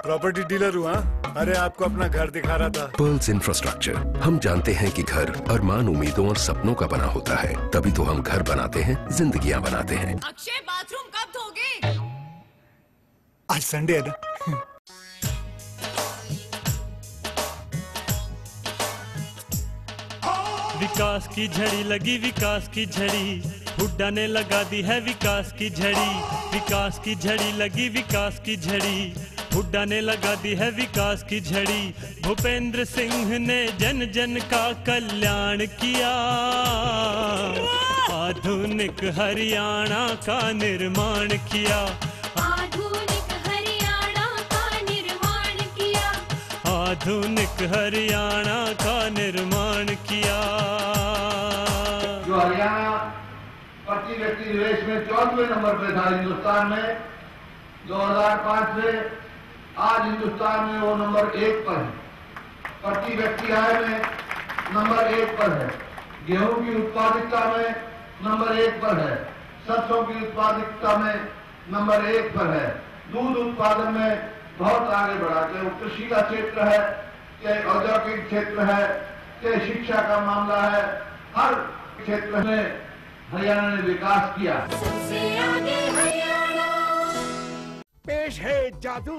प्रॉपर्टी डीलर हुआ? अरे आपको अपना घर दिखा रहा था। Pearls infrastructure. हम जानते हैं कि घर अरमान, उम्मीदों और सपनों का बना होता है, तभी तो हम घर बनाते हैं, जिंदगियां बनाते हैं। अक्षय बाथरूम कब धोगे? आज संडे है ना। विकास की झड़ी लगी, विकास की झड़ी, हुड्डा ने लगा दी है विकास की झड़ी। विकास की झड़ी लगी, विकास की झड़ी, हुड्डा ने लगा दी है विकास की झड़ी। भूपेंद्र सिंह ने जन जन का कल्याण किया, आधुनिक हरियाणा का निर्माण किया। आधुनिक हरियाणा का निर्माण किया। आधुनिक हरियाणा का निर्माण किया। जो हरियाणा प्रति व्यक्ति निवेश में 14वें नंबर पे था हिंदुस्तान में 2005 से, आज हिंदुस्तान में वो नंबर 1 पर है। प्रति व्यक्ति आय में नंबर 1 पर है। गेहूं की उत्पादकता में नंबर 1 पर है। सरसों की उत्पादकता में नंबर 1 पर है। दूध उत्पादन में बहुत आगे बढ़ा, चाहे कृषि का क्षेत्र है, चाहे औद्योगिक क्षेत्र है, चाहे शिक्षा का मामला है, हर क्षेत्र में हरियाणा ने विकास किया। सबसे आगे हरियाणा। पेश है जादू।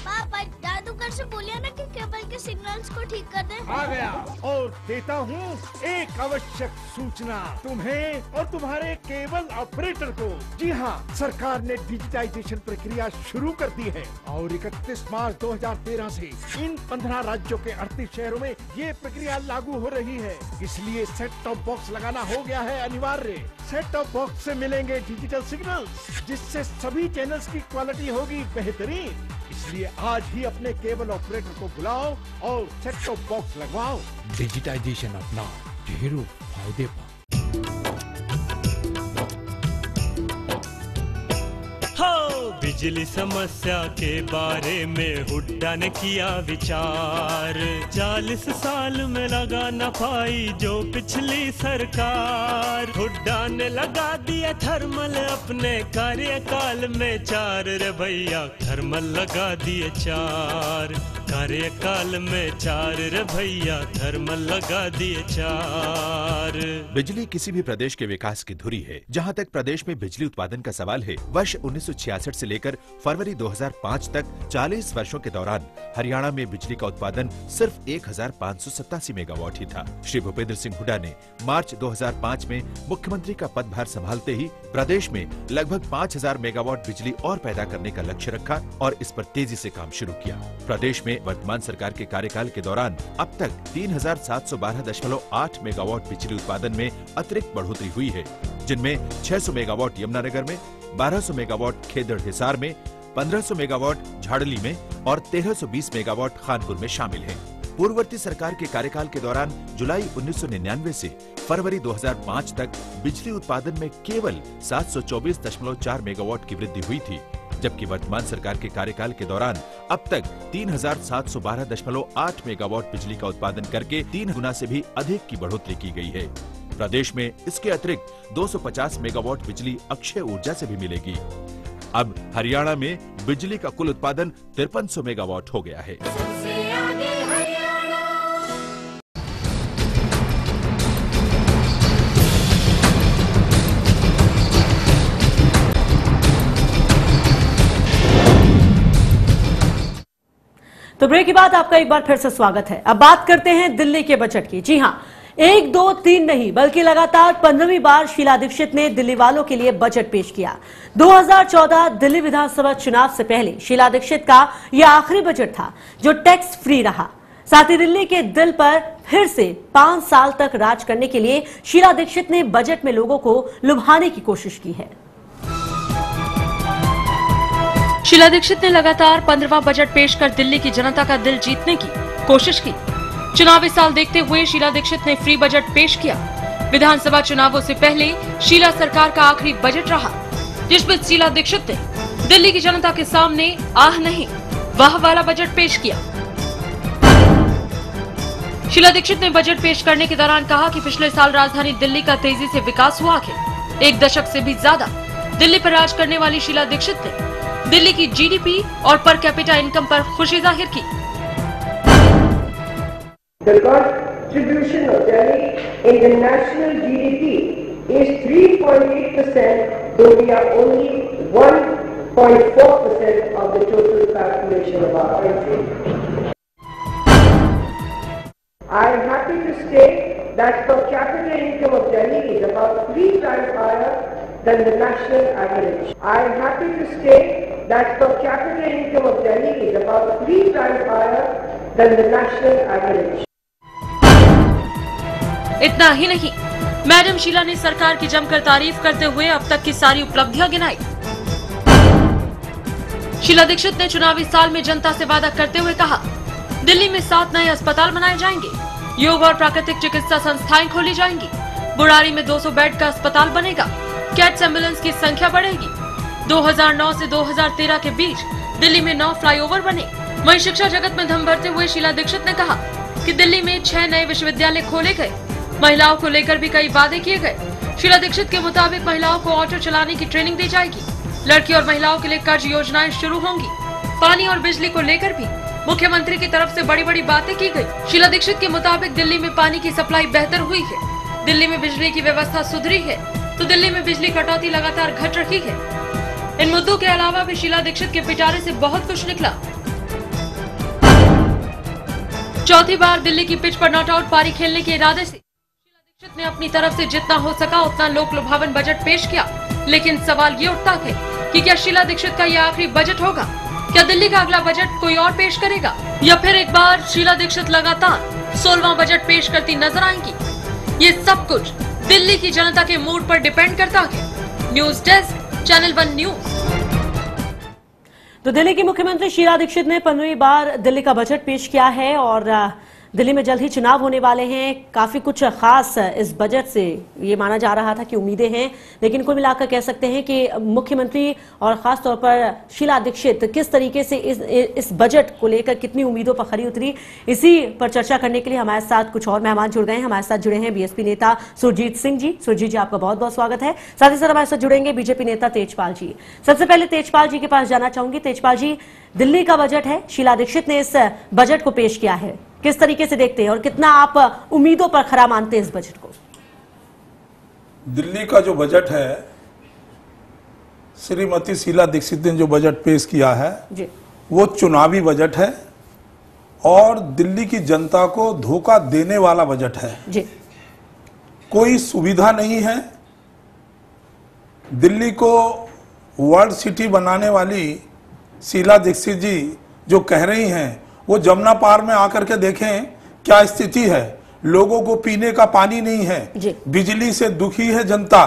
पापा जादूगर से बोलिए ना कि केबल के सिग्नल्स को ठीक कर दे। आ गया और देता हूँ एक आवश्यक सूचना तुम्हें और तुम्हारे केबल ऑपरेटर को। जी हाँ, सरकार ने डिजिटाइजेशन प्रक्रिया शुरू कर दी है और 31 मार्च 2013 से इन 15 राज्यों के 38 शहरों में ये प्रक्रिया लागू हो रही है। इसलिए सेट टॉप बॉक्स लगाना हो गया है अनिवार्य। सेट टॉप बॉक्स से मिलेंगे डिजिटल सिग्नल, जिससे सभी चैनल्स की क्वालिटी होगी बेहतरीन। इसलिए आज ही अपने केबल ऑपरेटर को बुलाओ और सेट टॉप बॉक्स लगवाओ। डिजिटाइजेशन अपनाओ, ढेरों फायदे पाओ। बिजली समस्या के बारे में हुड्डा ने किया विचार। 40 साल में लगा न पाई जो पिछली सरकार। हुड्डा ने लगा दिया थर्मल अपने कार्यकाल में 4 रे भैया, थर्मल लगा दिए 4 कार्यकाल में 4 रे भैया, थर्मल लगा दिए 4। बिजली किसी भी प्रदेश के विकास की धुरी है। जहां तक प्रदेश में बिजली उत्पादन का सवाल है, वर्ष 1966 से लेकर फरवरी 2005 तक 40 वर्षों के दौरान हरियाणा में बिजली का उत्पादन सिर्फ 1587 मेगावाट ही था। श्री भूपेंद्र सिंह हुड्डा ने मार्च 2005 में मुख्यमंत्री का पदभार संभालते ही प्रदेश में लगभग 5000 मेगावाट बिजली और पैदा करने का लक्ष्य रखा और इस पर तेजी से काम शुरू किया। प्रदेश में वर्तमान सरकार के कार्यकाल के दौरान अब तक 3712.8 मेगावाट बिजली उत्पादन में अतिरिक्त बढ़ोतरी हुई है, जिनमें 600 मेगावाट यमुनानगर में, 1200 मेगावाट खेदड़ हिसार में, 1500 मेगावाट झाड़ली में और 1320 मेगावाट खानपुर में शामिल हैं। पूर्ववर्ती सरकार के कार्यकाल के दौरान जुलाई 1999 से फरवरी 2005 तक बिजली उत्पादन में केवल 724.4 मेगावाट की वृद्धि हुई थी, जबकि वर्तमान सरकार के कार्यकाल के दौरान अब तक 3712.8 मेगावाट बिजली का उत्पादन करके 3 गुना से भी अधिक की बढ़ोतरी की गई है। प्रदेश में इसके अतिरिक्त 250 मेगावाट बिजली अक्षय ऊर्जा से भी मिलेगी। अब हरियाणा में बिजली का कुल उत्पादन 5300 मेगावाट हो गया है। तो ब्रेक के बाद आपका एक बार फिर से स्वागत है। अब बात करते हैं दिल्ली के बजट की। जी हां, 1, 2, 3 नहीं बल्कि लगातार 15वीं बार शीला दीक्षित ने दिल्ली वालों के लिए बजट पेश किया। 2014 दिल्ली विधानसभा चुनाव से पहले शीला दीक्षित का यह आखिरी बजट था जो टैक्स फ्री रहा। साथ ही दिल्ली के दिल पर फिर से 5 साल तक राज करने के लिए शीला दीक्षित ने बजट में लोगों को लुभाने की कोशिश की है। शीला दीक्षित ने लगातार 15वां बजट पेश कर दिल्ली की जनता का दिल जीतने की कोशिश की। चुनावी साल देखते हुए शीला दीक्षित ने फ्री बजट पेश किया। विधानसभा चुनावों से पहले शीला सरकार का आखिरी बजट रहा, जिसमें शीला दीक्षित ने दिल्ली की जनता के सामने आह नहीं वाह वाला बजट पेश किया। शीला दीक्षित ने बजट पेश करने के दौरान कहा कि पिछले साल राजधानी दिल्ली का तेजी से विकास हुआ है। 1 दशक से भी ज्यादा दिल्ली पर राज करने वाली शीला दीक्षित ने दिल्ली की जीडीपी और पर कैपिटा इनकम पर खुशी जाहिर की। The contribution of Delhi in the national GDP is 3.8%, though we are only 1.4% of the total population of our country. I am happy to state that per capita income of Delhi is about 3 times higher than the national average. I am happy to state that per capita income of Delhi is about 3 times higher than the national average. इतना ही नहीं, madam Sheila ने सरकार की जमकर तारीफ करते हुए अब तक की सारी उपलब्धियां गिनाई। शीला दीक्षित ने चुनावी साल में जनता से वादा करते हुए कहा, दिल्ली में 7 नए अस्पताल बनाए जाएंगे, योग और प्राकृतिक चिकित्सा संस्थाएं खोली जाएंगी, बुराड़ी में 200 बेड का अस्पताल बनेगा, कैट्स एम्बुलेंस की संख्या बढ़ेगी। 2009 से 2013 के बीच दिल्ली में 9 फ्लाईओवर बने। वहीं शिक्षा जगत में दम भरते हुए शीला दीक्षित ने कहा कि दिल्ली में 6 नए विश्वविद्यालय खोले गए। महिलाओं को लेकर भी कई वादे किए गए। शीला दीक्षित के मुताबिक महिलाओं को ऑटो चलाने की ट्रेनिंग दी जाएगी। लड़की और महिलाओं के लिए कर्ज योजनाएं शुरू होंगी। पानी और बिजली को लेकर भी मुख्यमंत्री की तरफ से बड़ी बड़ी बातें की गई। शीला दीक्षित के मुताबिक दिल्ली में पानी की सप्लाई बेहतर हुई है, दिल्ली में बिजली की व्यवस्था सुधरी है, तो दिल्ली में बिजली कटौती लगातार घट रही है। इन मुद्दों के अलावा भी शीला दीक्षित के पिटारे से बहुत कुछ निकला। चौथी बार दिल्ली की पिच पर नॉट आउट पारी खेलने के इरादे से शीला दीक्षित ने अपनी तरफ से जितना हो सका उतना लोक लुभावन बजट पेश किया। लेकिन सवाल ये उठता है कि क्या शीला दीक्षित का यह आखिरी बजट होगा? क्या दिल्ली का अगला बजट कोई और पेश करेगा, या फिर एक बार शीला दीक्षित लगातार 16वां बजट पेश करती नजर आएंगी? ये सब कुछ दिल्ली की जनता के मूड पर डिपेंड करता है। News desk, channel 1 news. तो दिल्ली की मुख्यमंत्री शीला दीक्षित ने 15वीं बार दिल्ली का बजट पेश किया है और दिल्ली में जल्द ही चुनाव होने वाले हैं। काफी कुछ खास इस बजट से ये माना जा रहा था कि उम्मीदें हैं, लेकिन कुल मिलाकर कह सकते हैं कि मुख्यमंत्री और खास तौर पर शीला दीक्षित किस तरीके से इस बजट को लेकर कितनी उम्मीदों पर खरी उतरी, इसी पर चर्चा करने के लिए हमारे साथ कुछ और मेहमान जुड़ गए हैं। हमारे साथ जुड़े हैं बीएसपी नेता सुरजीत सिंह जी। सुरजीत जी, आपका बहुत बहुत स्वागत है। साथ ही साथ हमारे साथ जुड़ेंगे बीजेपी नेता तेजपाल जी। सबसे पहले तेजपाल जी के पास जाना चाहूंगी। तेजपाल जी, दिल्ली का बजट है, शीला दीक्षित ने इस बजट को पेश किया है, किस तरीके से देखते हैं और कितना आप उम्मीदों पर खरा मानते हैं इस बजट को? दिल्ली का जो बजट है, श्रीमती शीला दीक्षित ने जो बजट पेश किया है जी, वो चुनावी बजट है और दिल्ली की जनता को धोखा देने वाला बजट है जी। कोई सुविधा नहीं है। दिल्ली को वर्ल्ड सिटी बनाने वाली शीला दीक्षित जी जो कह रही हैं, वो जमुना पार में आकर के देखें क्या स्थिति है। लोगों को पीने का पानी नहीं है, बिजली से दुखी है जनता,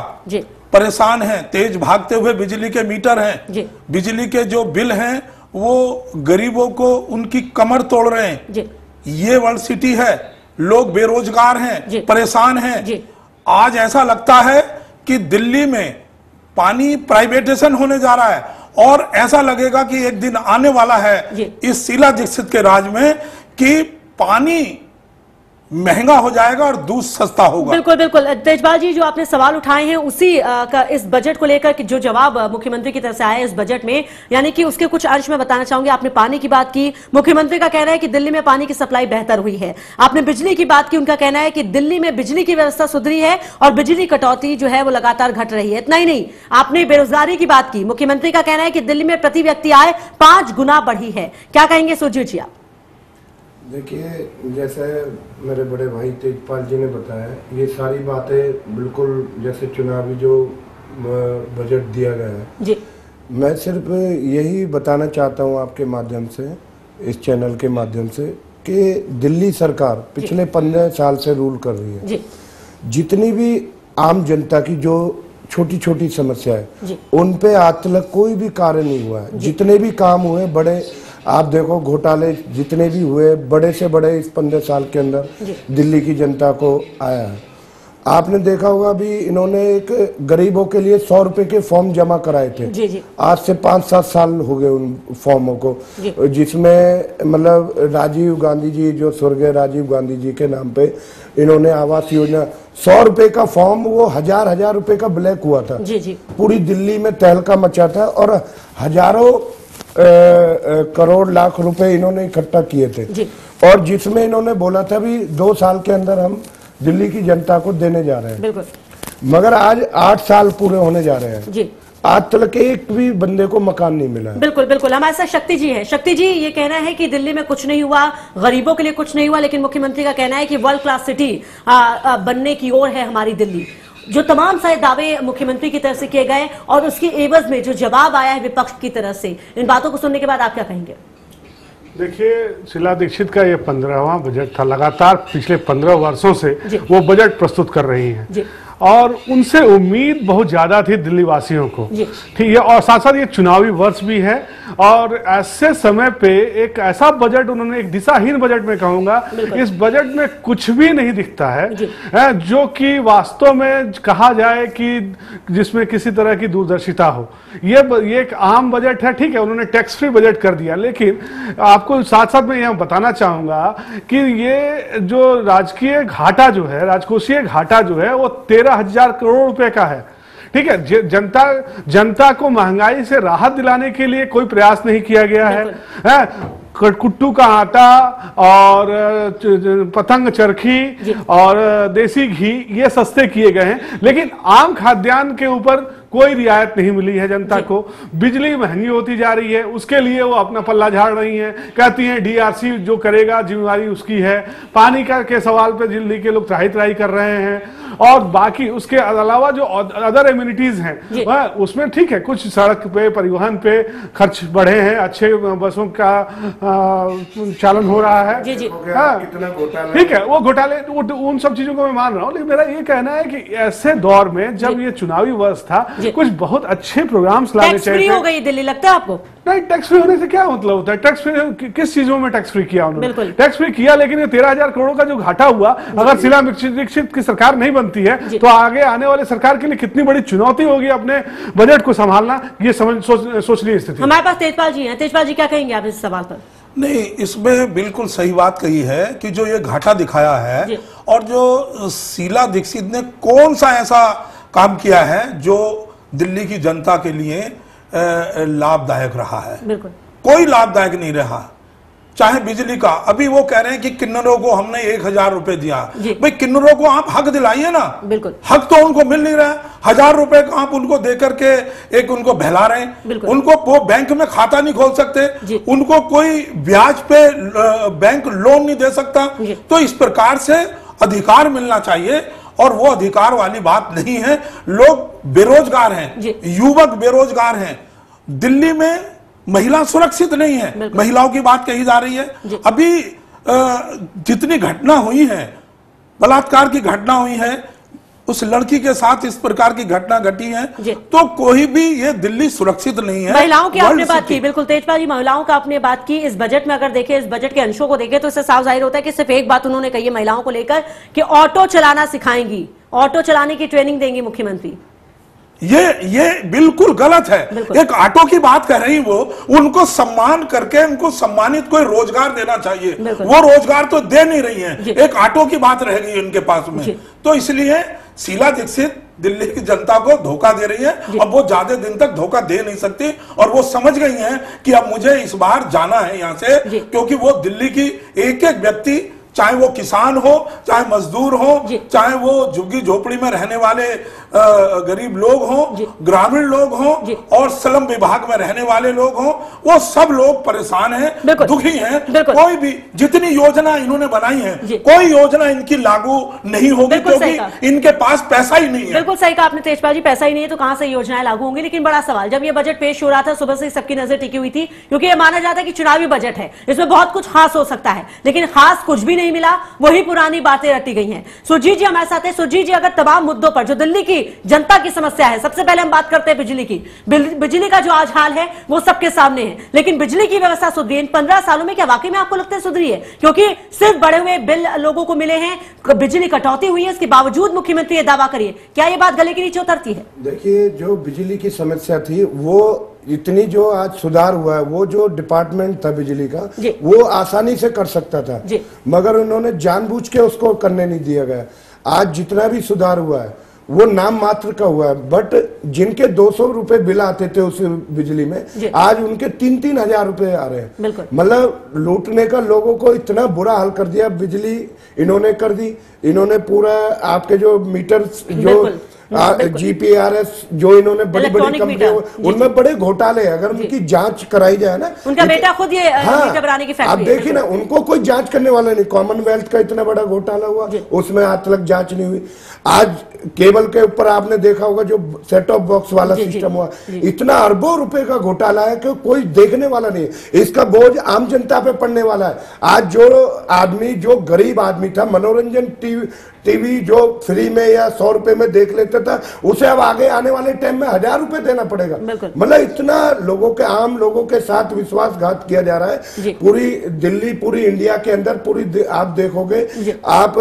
परेशान है, तेज भागते हुए बिजली के मीटर हैं, बिजली के जो बिल हैं वो गरीबों को उनकी कमर तोड़ रहे हैं। ये वर्ल्ड सिटी है, लोग बेरोजगार हैं, परेशान हैं। आज ऐसा लगता है कि दिल्ली में पानी प्राइवेटाइजेशन होने जा रहा है और ऐसा लगेगा कि एक दिन आने वाला है इस शीला दीक्षित के राज में कि पानी महंगा हो जाएगा और दूध सस्ता होगा। बिल्कुल बिल्कुल तेजपाल जी, जो आपने सवाल उठाए हैं उसी का इस बजट को लेकर जो जवाब मुख्यमंत्री की तरफ से आया है इस बजट में, यानी कि उसके कुछ अंश में बताना चाहूंगी। आपने पानी की बात की, मुख्यमंत्री का कहना है कि दिल्ली में पानी की सप्लाई बेहतर हुई है। आपने बिजली की बात की, उनका कहना है कि दिल्ली में बिजली की व्यवस्था सुधरी है और बिजली कटौती जो है वो लगातार घट रही है। इतना ही नहीं, आपने बेरोजगारी की बात की, मुख्यमंत्री का कहना है कि दिल्ली में प्रति व्यक्ति आय 5 गुना बढ़ी है। क्या कहेंगे सुरजीत जी आप? देखिए, जैसे मेरे बड़े भाई तेजपाल जी ने बताया, ये सारी बातें बिल्कुल जैसे चुनावी जो बजट दिया गया है जी। मैं सिर्फ यही बताना चाहता हूँ आपके माध्यम से, इस चैनल के माध्यम से, कि दिल्ली सरकार पिछले 15 साल से रूल कर रही है। जितनी भी आम जनता की जो छोटी छोटी समस्या है उन पे आज तक कोई भी कार्य नहीं हुआ है। जितने भी काम हुए बड़े, आप देखो घोटाले जितने भी हुए बड़े से बड़े इस 15 साल के अंदर दिल्ली की जनता को आया है। आपने देखा होगा भी इन्होंने एक गरीबों के लिए 100 रुपए के फॉर्म जमा कराए थे। आज से 5-7 साल हो गए उन फॉर्मों को, जिसमें मतलब राजीव गांधी जी, जो स्वर्गीय राजीव गांधी जी के नाम पे इन्होंने आवास योजना, 100 रुपए का फॉर्म वो हजार रुपए का ब्लैक हुआ था। पूरी दिल्ली में तहलका मचा था और हजारों करोड़ लाख रुपए इन्होंने इकट्ठा किए थे। और जिसमें इन्होंने बोला था भी 2 साल के अंदर हम दिल्ली की जनता को देने जा रहे हैं। बिल्कुल। मगर आज 8 साल पूरे होने जा रहे हैं, आज तक एक भी बंदे को मकान नहीं मिला है। बिल्कुल बिल्कुल। हमारे साथ शक्ति जी है। शक्ति जी, ये कहना है कि दिल्ली में कुछ नहीं हुआ, गरीबों के लिए कुछ नहीं हुआ, लेकिन मुख्यमंत्री का कहना है कि वर्ल्ड क्लास सिटी बनने की ओर है हमारी दिल्ली। जो तमाम सारे दावे मुख्यमंत्री की तरफ से किए गए और उसके एवज में जो जवाब आया है विपक्ष की तरफ से, इन बातों को सुनने के बाद आप क्या कहेंगे? देखिए, शीला दीक्षित का ये 15वां बजट था। लगातार पिछले 15 वर्षों से वो बजट प्रस्तुत कर रही हैं और उनसे उम्मीद बहुत ज्यादा थी दिल्ली वासियों को, ठीक है। और साथ साथ ये चुनावी वर्ष भी है और ऐसे समय पे एक ऐसा बजट उन्होंने, एक दिशाहीन बजट में कहूंगा, इस बजट में कुछ भी नहीं दिखता है जो कि वास्तव में कहा जाए कि जिसमें किसी तरह की दूरदर्शिता हो। ये एक आम बजट है, ठीक है, उन्होंने टैक्स फ्री बजट कर दिया, लेकिन आपको साथ साथ मैं यह बताना चाहूंगा कि ये जो राजकीय घाटा जो है, राजकोषीय घाटा जो है, वो 13,000 करोड़ रुपए का है, ठीक है। जनता को महंगाई से राहत दिलाने के लिए कोई प्रयास नहीं किया गया है। कुट्टू का आटा और पतंग चरखी और देसी घी ये सस्ते किए गए हैं, लेकिन आम खाद्यान्न के ऊपर कोई रियायत नहीं मिली है जनता को। बिजली महंगी होती जा रही है, उसके लिए वो अपना पल्ला झाड़ रही हैं, कहती हैं डीआरसी जो करेगा जिम्मेवारी उसकी है। पानी का के सवाल पे दिल्ली के लोग त्राही कर रहे हैं और बाकी उसके अलावा जो अदर एम्यूनिटीज हैं उसमें ठीक है, कुछ सड़क पे परिवहन पे खर्च बढ़े हैं, अच्छे बसों का चालन हो रहा है, ठीक है, वो घोटाले उन सब चीजों को मैं मान रहा हूँ। लेकिन मेरा ये कहना है कि ऐसे दौर में जब ये चुनावी वर्ष था, कुछ बहुत अच्छे प्रोग्राम्स लाने चाहिए। टैक्स फ्री हो गई दिल्ली, लगता है आपको? नहीं, टैक्स फ्री होने से क्या मतलब होता है? टैक्स फ्री किस चीजों में टैक्स फ्री किया उन्होंने? टैक्स फ्री किया, लेकिन ये 13,000 करोड़ का जो घाटा हुआ, अगर शीला दीक्षित की सरकार नहीं बनती है तो आगे आने वाले सरकार के लिए कितनी बड़ी चुनौती होगी अपने बजट को संभालना, ये सोचनीय स्थिति। हमारे पास तेजपाल जी हैं। तेजपाल जी, क्या कहेंगे आप इस सवाल पर? नहीं, इसमें बिल्कुल सही बात कही है कि जो ये घाटा दिखाया है और जो शीला दीक्षित ने कौन सा ऐसा काम किया है जो दिल्ली की जनता के लिए लाभदायक रहा है? बिल्कुल कोई लाभदायक नहीं रहा। चाहे बिजली का, अभी वो कह रहे हैं कि किन्नरों को हमने 1,000 रुपए दिया। भाई किन्नरों को आप हक दिलाइए ना, बिल्कुल हक तो उनको मिल नहीं रहा है। 1,000 रुपए का आप उनको देकर के एक उनको बहला रहे हैं। उनको वो बैंक में खाता नहीं खोल सकते, उनको कोई ब्याज पे बैंक लोन नहीं दे सकता। तो इस प्रकार से अधिकार मिलना चाहिए और वो अधिकार वाली बात नहीं है। लोग बेरोजगार हैं, युवक बेरोजगार हैं, दिल्ली में महिला सुरक्षित नहीं है, महिलाओं की बात कही जा रही है। अभी जितनी घटना हुई है, बलात्कार की घटना हुई है, उस लड़की के साथ इस प्रकार की घटना घटी है, तो कोई भी ये दिल्ली सुरक्षित नहीं है। महिलाओं की आपने बात की, बिल्कुल तेजपाल जी, महिलाओं का आपने बात की। इस बजट में अगर देखें, इस बजट के अंशों को देखें तो इससे साफ जाहिर होता है कि सिर्फ एक बात उन्होंने कही है महिलाओं को लेकर कि ऑटो चलाना सिखाएंगी, ऑटो चलाने की ट्रेनिंग देंगी मुख्यमंत्री। ये बिल्कुल गलत है। एक ऑटो की बात कर रही वो, उनको सम्मान करके उनको सम्मानित कोई रोजगार देना चाहिए, वो रोजगार तो दे नहीं रही है। एक ऑटो की बात रह गई उनके पास में। तो इसलिए शीला दीक्षित दिल्ली की जनता को धोखा दे रही है। अब वो ज्यादा दिन तक धोखा दे नहीं सकती और वो समझ गई हैं कि अब मुझे इस बार जाना है यहाँ से, क्योंकि वो दिल्ली की एक एक व्यक्ति चाहे वो किसान हो, चाहे मजदूर हो, चाहे वो झुग्गी झोपड़ी में रहने वाले गरीब लोग हों, ग्रामीण लोग हों और स्लम विभाग में रहने वाले लोग हों, वो सब लोग परेशान हैं, दुखी हैं। कोई भी जितनी योजना इन्होंने बनाई है, कोई योजना इनकी लागू नहीं होगी क्योंकि इनके पास पैसा ही नहीं है। बिल्कुल सही कहा आपने तेजपाल जी, पैसा ही नहीं है तो कहां से योजनाएं लागू होंगी। लेकिन बड़ा सवाल, जब ये बजट पेश हो रहा था सुबह से सबकी नजर टिकी हुई थी, क्योंकि ये माना जाता है कि चुनावी बजट है, इसमें बहुत कुछ खास हो सकता है, लेकिन खास कुछ भी नहीं मिला, वही पुरानी बातें रटी गई हैं। सुरजीत जी हमारे साथ हैं। सुरजीत जी, अगर तमाम मुद्दों पर जो दिल्ली की जनता की समस्या है, सबसे पहले हम बात करते हैं बिजली की। बिजली का जो आज हाल है वो सबके सामने है, लेकिन बिजली की व्यवस्था सुधरी इन 15 सालों में? क्या वाकई में आपको लगता है सुधरी है? क्योंकि सिर्फ बढ़े हुए बिल लोगों को मिले हैं, बिजली कटौती हुई है, इसके बावजूद मुख्यमंत्री ये दावा करिए, क्या ये बात गले के नीचे उतरती है? देखिए, जो बिजली की समस्या थी वो इतनी जो आज सुधार हुआ है, वो जो डिपार्टमेंट था बिजली का वो आसानी से कर सकता था, मगर उन्होंने जानबूझ के उसको करने नहीं दिया गया। आज जितना भी सुधार हुआ है वो नाम मात्र का हुआ है, बट जिनके 200 रुपए बिल आते थे उस बिजली में, आज उनके 3-3 हजार रुपए आ रहे हैं। मतलब लूटने का लोगों को इतना बुरा हाल कर दिया। बिजली इन्होंने कर दी, इन्होंने पूरा आपके जो मीटर जो GPRS जो इन्होंने बड़ी बड़ी कंपनियों, उनमें बड़े घोटाले हैं। अगर उनकी जांच कराई जाए ना, उनका बेटा खुद ये मीटर बनाने की फैक्ट्री, आप देखिए ना, उनको कोई जांच करने वाला नहीं। कॉमनवेल्थ का इतना बड़ा घोटाला हुआ, उसमें आज तक जांच नहीं हुई। आज केबल के ऊपर आपने देखा होगा जो सेट ऑफ बॉक्स वाला सिस्टम हुआ, इतना अरबों रुपए का घोटाला है कि कोई देखने वाला नहीं है। इसका बोझ आम जनता पे पड़ने वाला है। आज जो आदमी, जो गरीब आदमी था, मनोरंजन टीवी जो फ्री में या 100 रुपए में देख लेता था, उसे अब आगे आने वाले टाइम में 1000 रुपए देना पड़ेगा। मतलब इतना लोगों के, आम लोगों के साथ विश्वासघात किया जा रहा है। पूरी दिल्ली, पूरी इंडिया के अंदर आप देखोगे, आप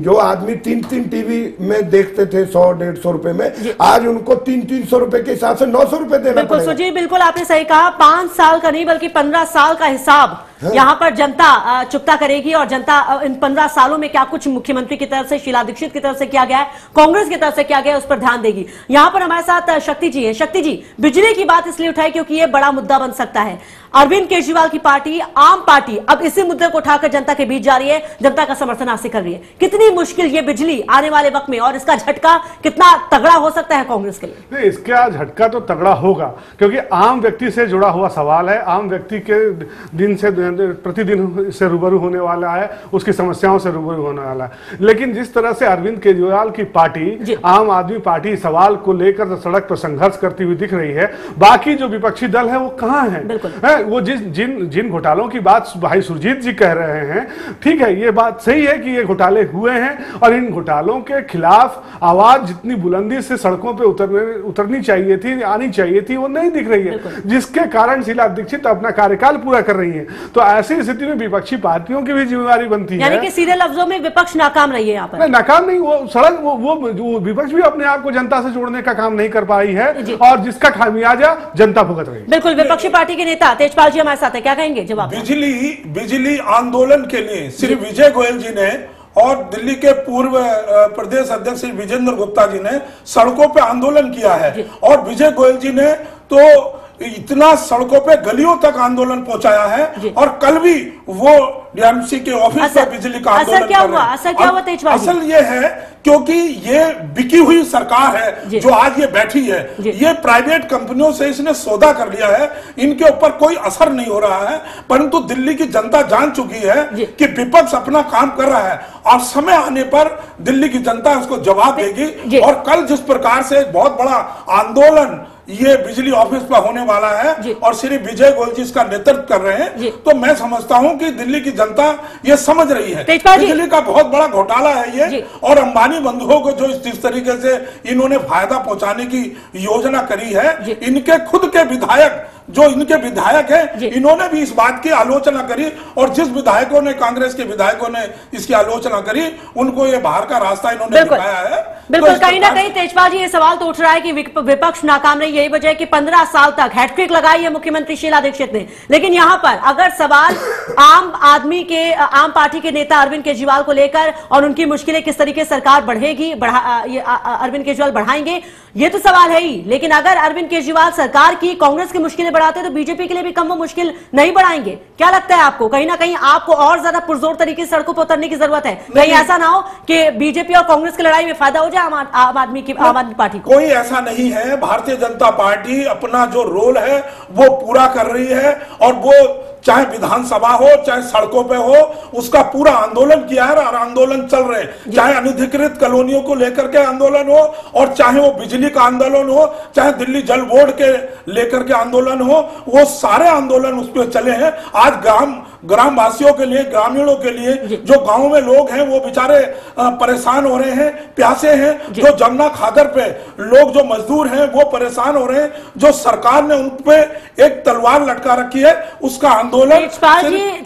जो आदमी 3-3 टीवी में देखते थे 100-150 रुपए में, आज उनको 300-300 रुपए के हिसाब से 900 रुपए देना पड़ेगा। जी बिल्कुल आपने सही कहा, 5 साल का नहीं बल्कि 15 साल का हिसाब यहाँ पर जनता चुकता करेगी। और जनता इन 15 सालों में क्या कुछ मुख्यमंत्री की तरफ से, शीला दीक्षित की तरफ से किया गया है, कांग्रेस की तरफ से किया गया है, उस पर ध्यान देगी। यहाँ पर हमारे साथ शक्ति जी हैं। शक्ति जी, बिजली की बात इसलिए उठाई क्योंकि ये बड़ा मुद्दा बन सकता है। अरविंद केजरीवाल की पार्टी, आम पार्टी, अब इसी मुद्दे को उठाकर जनता के बीच जा रही है, जनता का समर्थन हासिल कर रही है। कितनी मुश्किल ये बिजली आने वाले वक्त में, और इसका झटका कितना तगड़ा हो सकता है कांग्रेस के लिए? नहीं, इसका झटका तो तगड़ा होगा, क्योंकि आम व्यक्ति से जुड़ा हुआ सवाल है। आम व्यक्ति के दिन से प्रतिदिन से रूबरू होने वाला है, उसकी समस्याओं से रूबरू होने वाला है। लेकिन जिस तरह से अरविंद केजरीवाल की पार्टी, आम आदमी पार्टी, सवाल को लेकर सड़क पर संघर्ष करती हुई दिख रही है, बाकी जो विपक्षी दल है वो कहां है? वो जिन घोटालों की बात भाई सुरजीत जी कह रहे हैं, ठीक है, ये बात सही है कि ये घोटाले हुए हैं, और इन घोटालों के खिलाफ आवाज जितनी बुलंदी से सड़कों पे उतरनी चाहिए थी, आनी चाहिए थी, वो नहीं दिख रही है, जिसके कारण शीला दीक्षित अपना कार्यकाल पूरा कर रही है। तो ऐसी स्थिति में विपक्षी पार्टियों की भी जिम्मेदारी बनती है। यानी कि सीधे लफ्जों में विपक्ष नाकाम रही है यहाँ पर? नाकाम नहीं, वो सड़क वो विपक्ष भी अपने आप को जनता से जोड़ने का काम नहीं कर पाई है, और जिसका खामियाजा जनता भुगत रही है। बिल्कुल, विपक्षी पार्टी के नेता तेजपाल जी हमारे साथ है, क्या कहेंगे जवाब? बिजली आंदोलन के लिए श्री विजय गोयल जी ने और दिल्ली के पूर्व प्रदेश अध्यक्ष श्री विजेंद्र गुप्ता जी ने सड़कों पे आंदोलन किया है, और विजय गोयल जी ने तो इतना सड़कों पे गलियों तक आंदोलन पहुंचाया है, और कल भी वो डीएमसी के ऑफिस पर बिजली का आंदोलन कर रहे हैं। क्या हुआ तेजपाल जी? असल ये है क्योंकि ये बिकी हुई सरकार है जो आज ये बैठी है, ये प्राइवेट कंपनियों से इसने सौदा कर लिया है, इनके ऊपर कोई असर नहीं हो रहा है, परंतु दिल्ली की जनता जान चुकी है कि विपक्ष अपना काम कर रहा है, और समय आने पर दिल्ली की जनता उसको जवाब देगी। और कल जिस प्रकार से बहुत बड़ा आंदोलन ये बिजली ऑफिस पर होने वाला है, और श्री विजय गोयल जी इसका नेतृत्व कर रहे हैं, तो मैं समझता हूं कि दिल्ली की जनता ये समझ रही है बिजली का बहुत बड़ा घोटाला है ये, और अंबानी बंधुओं को जो जिस तरीके से इन्होंने फायदा पहुंचाने की योजना करी है, इनके खुद के विधायक जो इनके विधायक हैं, इन्होंने भी इस बात की आलोचना करी, और जिस विधायकों ने, कांग्रेस के विधायकों ने इसकी आलोचना करी, उनको ये बाहर का रास्ता इन्होंने दिखाया है। बिल्कुल, कहीं ना कहीं तेजपाल जी ये सवाल तो उठ रहा है कि विपक्ष नाकाम रही, यही वजह है कि 15 साल तक हैट्रिक लगाई है मुख्यमंत्री शीला दीक्षित ने। लेकिन यहाँ पर अगर सवाल आम पार्टी के नेता अरविंद केजरीवाल को लेकर और उनकी मुश्किलें किस तरीके सरकार बढ़ेगी, अरविंद केजरीवाल बढ़ाएंगे, ये तो सवाल है ही। लेकिन अगर अरविंद केजरीवाल सरकार की कांग्रेस की मुश्किलें बढ़ाते तो बीजेपी के लिए भी कम वो मुश्किल नहीं बढ़ाएंगे। क्या लगता है आपको, कहीं ना कहीं आपको और ज्यादा पुरजोर तरीके से सड़कों पर उतरने की जरूरत है? कहीं ऐसा ना हो कि बीजेपी और कांग्रेस की लड़ाई में फायदा हो जाए आम आदमी पार्टी को? कोई ऐसा नहीं है। भारतीय जनता पार्टी अपना जो रोल है वो पूरा कर रही है, और वो चाहे विधानसभा हो चाहे सड़कों पे हो, उसका पूरा आंदोलन किया है और आंदोलन चल रहे हैं। चाहे अनधिकृत कॉलोनियों को लेकर के आंदोलन हो, और चाहे वो बिजली का आंदोलन हो, चाहे दिल्ली जल बोर्ड के लेकर के आंदोलन हो, वो सारे आंदोलन उस पर चले हैं। आज ग्राम वासियों के लिए, ग्रामीणों के लिए, जो गांव में लोग हैं वो बेचारे परेशान हो रहे हैं, प्यासे हैं। जो जमुना खादर पे लोग जो मजदूर हैं वो परेशान हो रहे हैं। जो सरकार ने उन पे एक तलवार लटका रखी है, उसका आंदोलन।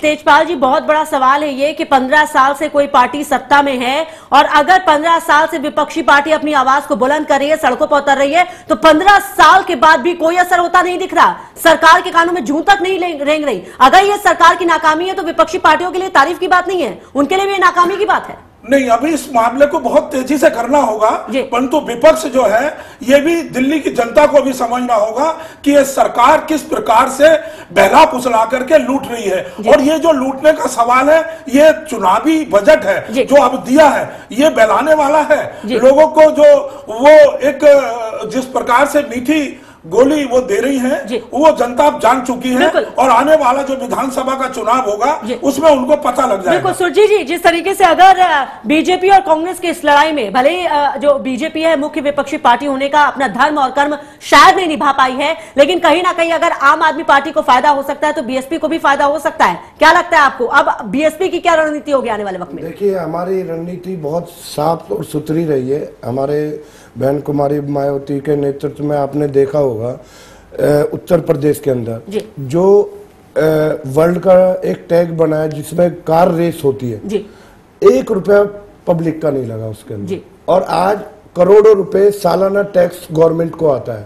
तेजपाल जी बहुत बड़ा सवाल है ये कि 15 साल से कोई पार्टी सत्ता में है, और अगर 15 साल से विपक्षी पार्टी अपनी आवाज को बुलंद कर रही है, सड़कों पर उतर रही है, तो 15 साल के बाद भी कोई असर होता नहीं दिख रहा। सरकार के कानों में जूं तक नहीं रेंग रही। अगर ये सरकार की नाकामी है तो विपक्षी पार्टियों के लिए तारीफ की बात नहीं है, उनके लिए भी नाकामी की बात है। नहीं, अभी इस मामले को बहुत तेजी से करना होगा, परंतु विपक्ष जो है ये भी दिल्ली की जनता को भी समझना होगा कि ये सरकार किस प्रकार से बहला फुसला करके लूट रही है। और ये जो लूटने का सवाल है, ये चुनावी बजट है जो अब दिया है, ये बहलाने वाला है लोगों को। जो वो एक जिस प्रकार से मीठी गोली वो दे रही है, वो जनता अब जान चुकी है, और आने वाला जो विधानसभा का चुनाव होगा उसमें उनको पता लग जाएगा। बिल्कुल सुरजीत जी, जिस तरीके से अगर बीजेपी और कांग्रेस की इस लड़ाई में, भले ही जो बीजेपी है मुख्य विपक्षी पार्टी होने का अपना धर्म और कर्म शायद नहीं निभा पाई है, लेकिन कहीं ना कहीं अगर आम आदमी पार्टी को फायदा हो सकता है तो बीएसपी को भी फायदा हो सकता है। क्या लगता है आपको, अब बीएसपी की क्या रणनीति होगी आने वाले वक्त में? देखिए, हमारी रणनीति बहुत साफ और सुथरी रही है। हमारे बहन कुमारी मायावती के नेतृत्व में आपने देखा होगा उत्तर प्रदेश के अंदर जो वर्ल्ड का एक टैग बना है जिसमें कार रेस होती है, 1 रुपया पब्लिक का नहीं लगा उसके अंदर, और आज करोड़ों रुपए सालाना टैक्स गवर्नमेंट को आता है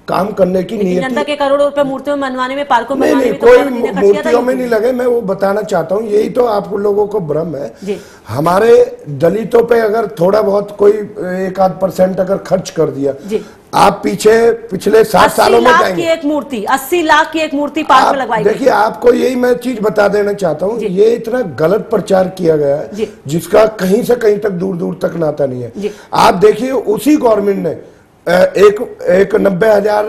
काम करने की नीयत। जनता के करोड़ों रुपए मूर्तियों में मनवाने में, पार्कों में नहीं, कोई मूर्तियों में नहीं लगे। मैं वो बताना चाहता हूँ, यही तो आप लोगों को भ्रम है। हमारे दलितों पे अगर थोड़ा बहुत कोई 1-8% अगर खर्च कर दिया, आप पिछले 7 सालों में जाएंगे, 80 लाख की एक मूर्ति पार्क में लगवाई। देखिए, आपको यही मैं चीज बता देना चाहता हूँ, ये इतना गलत प्रचार किया गया है जिसका कहीं से कहीं तक दूर दूर तक नाता नहीं है। आप देखिए, उसी गवर्नमेंट ने एक 90,000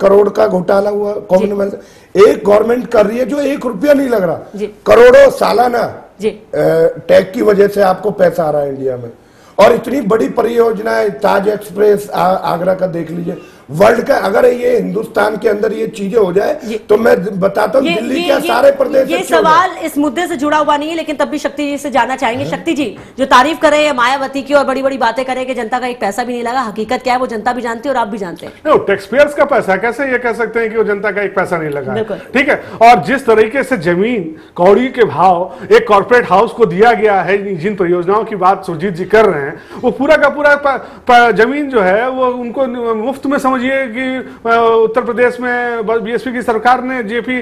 करोड़ का घोटाला हुआ कॉमनवेल्थ, एक गवर्नमेंट कर रही है जो 1 रुपया नहीं लग रहा, करोड़ों सालाना टैक्स की वजह से आपको पैसा आ रहा है इंडिया में। और इतनी बड़ी परियोजनाएं, ताज एक्सप्रेस आगरा का देख लीजिए, वर्ल्ड का, अगर ये हिंदुस्तान के अंदर ये चीजें हो जाए तो मैं बताता हूँ दिल्ली के सारे प्रदेश। ये सवाल इस मुद्दे से जुड़ा हुआ नहीं है, लेकिन तब भी शक्ति जी से जानना चाहेंगे। शक्ति जी, जो तारीफ कर रहे हैं मायावती की और बड़ी बड़ी बातें करें कि जनता का एक पैसा भी नहीं लगा, हकीकत क्या है वो जनता भी जानती है और आप भी जानते हैं। टैक्स पेयर्स का पैसा, कैसे ये कह सकते हैं कि वो जनता का एक पैसा नहीं लगा? ठीक है। और जिस तरीके से जमीन कौड़ी के भाव एक कॉर्पोरेट हाउस को दिया गया है, जिन परियोजनाओं की बात सुरजीत जी कर रहे हैं, वो पूरा का पूरा जमीन जो है वो उनको मुफ्त में, समझिए कि उत्तर प्रदेश में बीएसपी की सरकार ने जेपी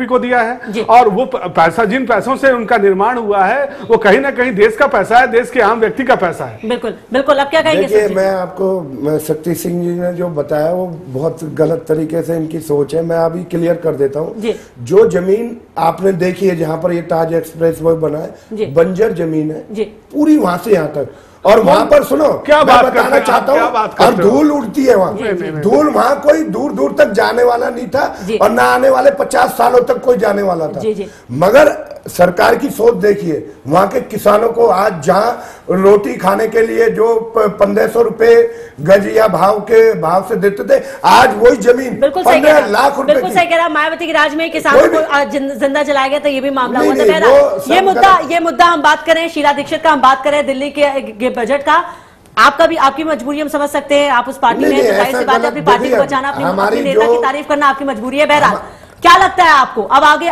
को दिया है, और वो पैसा, जिन पैसों से उनका निर्माण हुआ है, वो कहीं ना कहीं देश का पैसा है, देश के आम व्यक्ति का पैसा है। बिल्कुल बिल्कुल। अब क्या कहेंगे? देखिए, मैं आपको शक्ति सिंह जी ने जो बताया वो बहुत गलत तरीके से इनकी सोच है। मैं अभी क्लियर कर देता हूँ। जो जमीन आपने देखी है जहाँ पर ये ताज एक्सप्रेस वो बना है, बंजर जमीन है पूरी, वहां से यहाँ तक, और वहां पर सुनो क्या मैं बताना चाहता हूँ, और धूल उड़ती है वहां, धूल, वहां कोई दूर दूर तक जाने वाला नहीं था, और ना आने वाले 50 सालों तक कोई जाने वाला था। मगर सरकार की सोच देखिए, वहां के किसानों को आज जहां रोटी खाने के लिए जो 1500 रुपए गज या भाव से देते थे, आज वही जमीन 15 लाख रुपए। बिल्कुल सही कह रहा। मायावती के राज में किसानों को जिंदा जलाया गया था, ये भी मामला हुआ था। ये मुद्दा हम बात करें शीला दीक्षित का, हम बात करें दिल्ली के बजट का, आपकी मजबूरी हम समझ सकते हैं। आप उस पार्टी में, जाहिर सी बात है, अपनी पार्टी को बचाना, अपने नेता की तारीफ करना आपकी मजबूरी है। बहरहाल क्या लगता है आपको अब आगे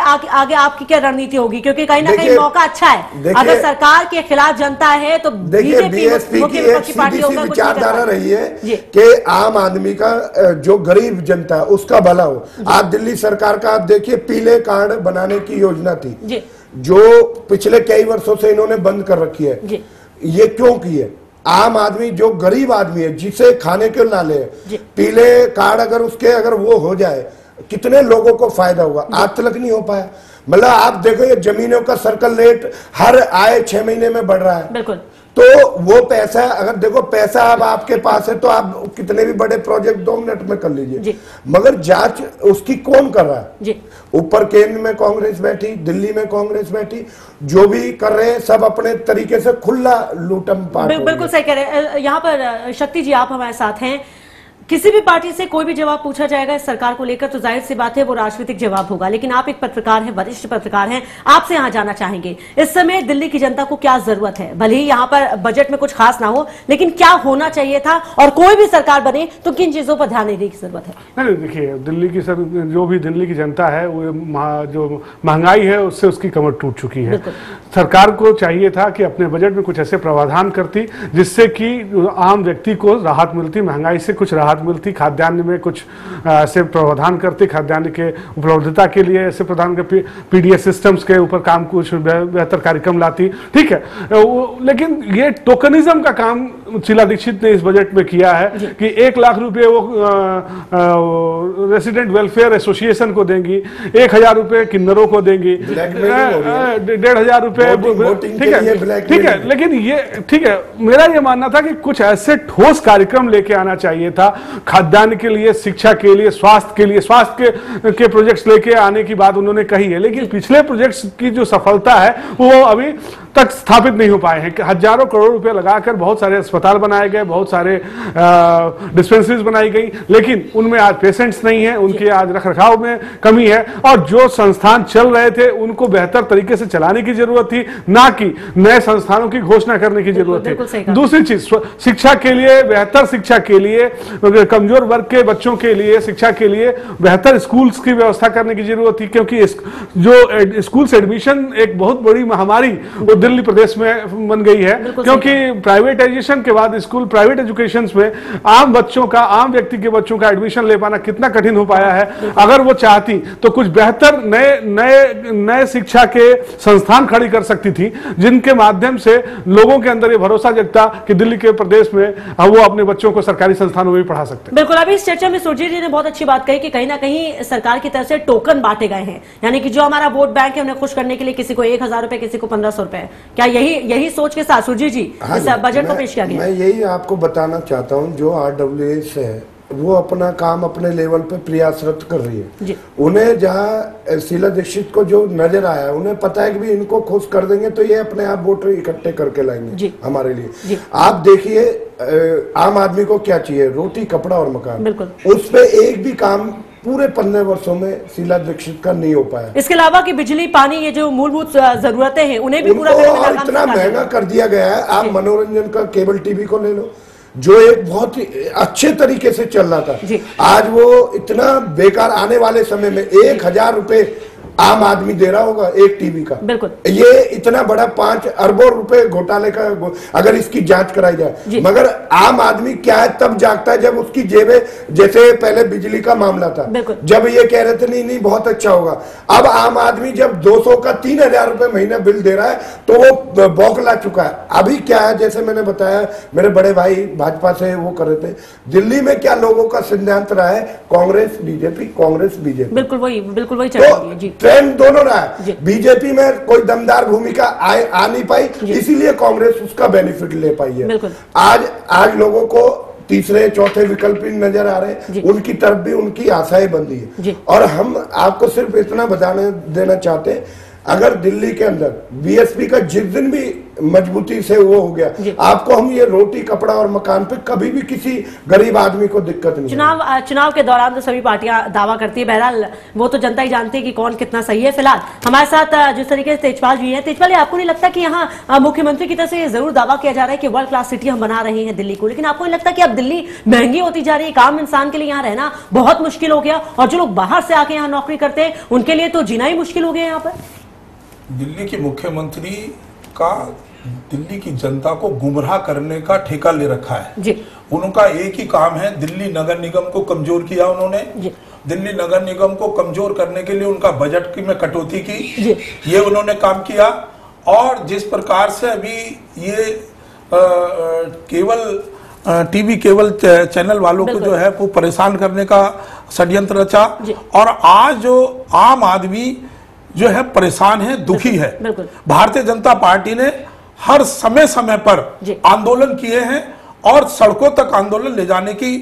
आपकी क्या रणनीति होगी, क्योंकि कहीं ना कहीं मौका अच्छा है, अगर सरकार के खिलाफ जनता है तो बीएसपी की एक सीधी सी विचारधारा रही है कि आम आदमी का जो गरीब जनता उसका भला हो। आप दिल्ली सरकार का आप देखिए, पीले कार्ड बनाने की योजना थी जो पिछले कई वर्षों से इन्होंने बंद कर रखी है। ये क्यों की है? आम आदमी जो गरीब आदमी है जिसे खाने के नाले है, पीले कार्ड अगर वो हो जाए कितने लोगों को फायदा होगा, आज तक नहीं हो पाया। मतलब आप देखो ये जमीनों का सर्कल रेट हर आए 6 महीने में बढ़ रहा है। बिल्कुल। तो वो पैसा अगर देखो पैसा अब आपके पास है तो आप कितने भी बड़े प्रोजेक्ट 2 मिनट में कर लीजिए, मगर जांच उसकी कौन कर रहा है? ऊपर केंद्र में कांग्रेस बैठी, दिल्ली में कांग्रेस बैठी, जो भी कर रहे हैं सब अपने तरीके से खुला लूटम पाट। बिल्कुल सही कह रहे हैं। यहाँ पर शक्ति जी आप हमारे साथ हैं, किसी भी पार्टी से कोई भी जवाब पूछा जाएगा इस सरकार को लेकर तो जाहिर सी बात है वो राजनीतिक जवाब होगा, लेकिन आप एक पत्रकार हैं, वरिष्ठ पत्रकार हैं, आपसे यहाँ जानना चाहेंगे इस समय दिल्ली की जनता को क्या जरूरत है? भले ही यहाँ पर बजट में कुछ खास ना हो, लेकिन क्या होना चाहिए था, और कोई भी सरकार बने तो किन चीजों पर ध्यान देने की जरूरत है? नहीं देखिए, दिल्ली की जो भी दिल्ली की जनता है वो जो महंगाई है उससे उसकी कमर टूट चुकी है। सरकार को चाहिए था कि अपने बजट में कुछ ऐसे प्रावधान करती जिससे कि आम व्यक्ति को राहत मिलती, महंगाई से कुछ राहत मिलती, खाद्यान्न में कुछ ऐसे प्रावधान करते, खाद्यान्न के उपलब्धता के लिए ऐसे प्रधान के पीडीएस सिस्टम्स के ऊपर काम कुछ बेहतर कार्यक्रम लाती, ठीक है। लेकिन ये टोकनिज्म का काम शीला दीक्षित ने इस बजट में किया है कि 1 लाख रुपए वो रेसिडेंट वेलफेयर एसोसिएशन को देंगी, 1000 रुपए किन्नरों को देंगी, 1500 रुपए, ठीक है। लेकिन ये ठीक है, मेरा ये मानना था कि कुछ ऐसे ठोस कार्यक्रम लेके आना चाहिए था खाद्यान्न के लिए, शिक्षा के लिए, स्वास्थ्य के लिए, स्वास्थ्य के प्रोजेक्ट्स लेके आने की बात उन्होंने कही है, लेकिन पिछले प्रोजेक्ट्स की जो सफलता है वो अभी तक स्थापित नहीं हो पाए हैं। हजारों करोड़ रुपए लगाकर बहुत सारे अस्पताल बनाए गए, बहुत सारे डिस्पेंसरीज बनाई गई, लेकिन उनमें आज पेशेंट्स नहीं है, उनके आज रखरखाव में कमी है, और जो संस्थान चल रहे थे उनको बेहतर तरीके से चलाने की जरूरत थी, ना कि नए संस्थानों की घोषणा करने की जरूरत थी। दूसरी चीज, शिक्षा के लिए, बेहतर शिक्षा के लिए, कमजोर वर्ग के बच्चों के लिए शिक्षा के लिए बेहतर स्कूल्स की व्यवस्था करने की जरूरत थी, क्योंकि जो स्कूल्स एडमिशन एक बहुत बड़ी महामारी वो दिल्ली प्रदेश में बन गई है, क्योंकि प्राइवेटाइजेशन के बाद स्कूल प्राइवेट एजुकेशन में आम बच्चों का, आम व्यक्ति के बच्चों का एडमिशन ले पाना कितना कठिन हो पाया है। अगर वो चाहती तो कुछ बेहतर नए शिक्षा के संस्थान खड़ी कर सकती थी, जिनके माध्यम से लोगों के अंदर ये भरोसा जगता कि दिल्ली के प्रदेश में वो अपने बच्चों को सरकारी संस्थानों में भी पढ़ा सकते हैं। बिल्कुल, अभी इस चर्चा में सुरजीत जी ने बहुत अच्छी बात कही कि कहीं ना कहीं सरकार की तरफ से टोकन बांटे गए हैं, यानी कि जो हमारा वोट बैंक है उन्हें खुश करने के लिए किसी को 1000 रुपए, किसी को 1500 रुपए। क्या यही सोच के साथ सुरजीत जी इस बजट को पेश किया गया? मैं यही आपको बताना चाहता हूं, जो RWS है वो अपना काम अपने लेवल पे प्रयासरत कर रही है। उन्हें जहां शीला दीक्षित को जो नजर आया, उन्हें पता है कि भी इनको खुश कर देंगे तो ये अपने आप वोटर इकट्ठे करके लाएंगे हमारे लिए। आप देखिए आम आदमी को क्या चाहिए, रोटी, कपड़ा और मकान। उस पे एक भी काम पूरे 15 वर्षों में शीला दीक्षित का नहीं हो पाया। इसके अलावा कि बिजली, पानी, ये जो मूलभूत जरूरतें हैं उन्हें भी पूरा इतना महंगा कर दिया गया है। आप मनोरंजन का केबल टीवी को ले लो, जो एक बहुत ही अच्छे तरीके से चल रहा था, आज वो इतना बेकार, आने वाले समय में 1000 रुपए आम आदमी दे रहा होगा एक टीवी का। बिल्कुल, ये इतना बड़ा 5 अरबों रुपए घोटाले का अगर इसकी जांच कराई जाए, मगर आम आदमी क्या है तब जागता है जब उसकी जेबें, जैसे पहले बिजली का मामला था, जब ये कह रहे थे नहीं बहुत अच्छा होगा, अब आम आदमी जब 200 का 3000 रुपए महीना बिल दे रहा है तो वो बौखला चुका है। अभी क्या है, जैसे मैंने बताया, मेरे बड़े भाई भाजपा से वो कर रहे थे, दिल्ली में क्या लोगों का सिद्धांत रहा है, कांग्रेस बीजेपी, कांग्रेस बीजेपी, बिल्कुल वही चल रही है जी। ट्रेंड दोनों रहा है। बीजेपी में कोई दमदार भूमिका आ नहीं पाई, इसीलिए कांग्रेस उसका बेनिफिट ले पाई है। आज लोगों को तीसरे चौथे विकल्प नजर आ रहे हैं, उनकी तरफ भी उनकी आशाएं बंधी है। और हम आपको सिर्फ इतना बताने देना चाहते हैं, अगर दिल्ली के अंदर बीएसपी का जिस दिन भी मजबूती से वो हो गया। आपको हम ये रोटी कपड़ा और मकान पे कभी भी किसी गरीब आदमी को दिक्कत नहीं। चुनाव के दौरान तो सभी पार्टियां दावा करती है, बहरहाल वो तो जनता ही जानती है कि कौन कितना सही है। फिलहाल हमारे साथ जिस तरीके से तेजपाल जी है, तेजपाल आपको नहीं लगता कि यहाँ मुख्यमंत्री की तरफ से जरूर दावा किया जा रहा है कि वर्ल्ड क्लास सिटी हम बना रहे हैं दिल्ली को, लेकिन आपको नहीं लगता कि अब दिल्ली महंगी होती जा रही है, आम इंसान के लिए यहाँ रहना बहुत मुश्किल हो गया, और जो लोग बाहर से आके यहाँ नौकरी करते हैं उनके लिए तो जीना ही मुश्किल हो गया यहाँ पर? दिल्ली के मुख्यमंत्री का दिल्ली की जनता को गुमराह करने का ठेका ले रखा है जी। उनका एक ही काम है, दिल्ली नगर निगम को कमजोर किया उन्होंने। दिल्ली नगर निगम को कमजोर करने के लिए उनका बजट की में कटौती की, ये उन्होंने काम किया। और जिस प्रकार से अभी ये केवल टीवी केबल चैनल वालों को जो है वो परेशान करने का षड्यंत्र रचा, और आज जो आम आदमी जो है परेशान है, दुखी है। भारतीय जनता पार्टी ने हर समय समय पर आंदोलन किए हैं और सड़कों तक आंदोलन ले जाने की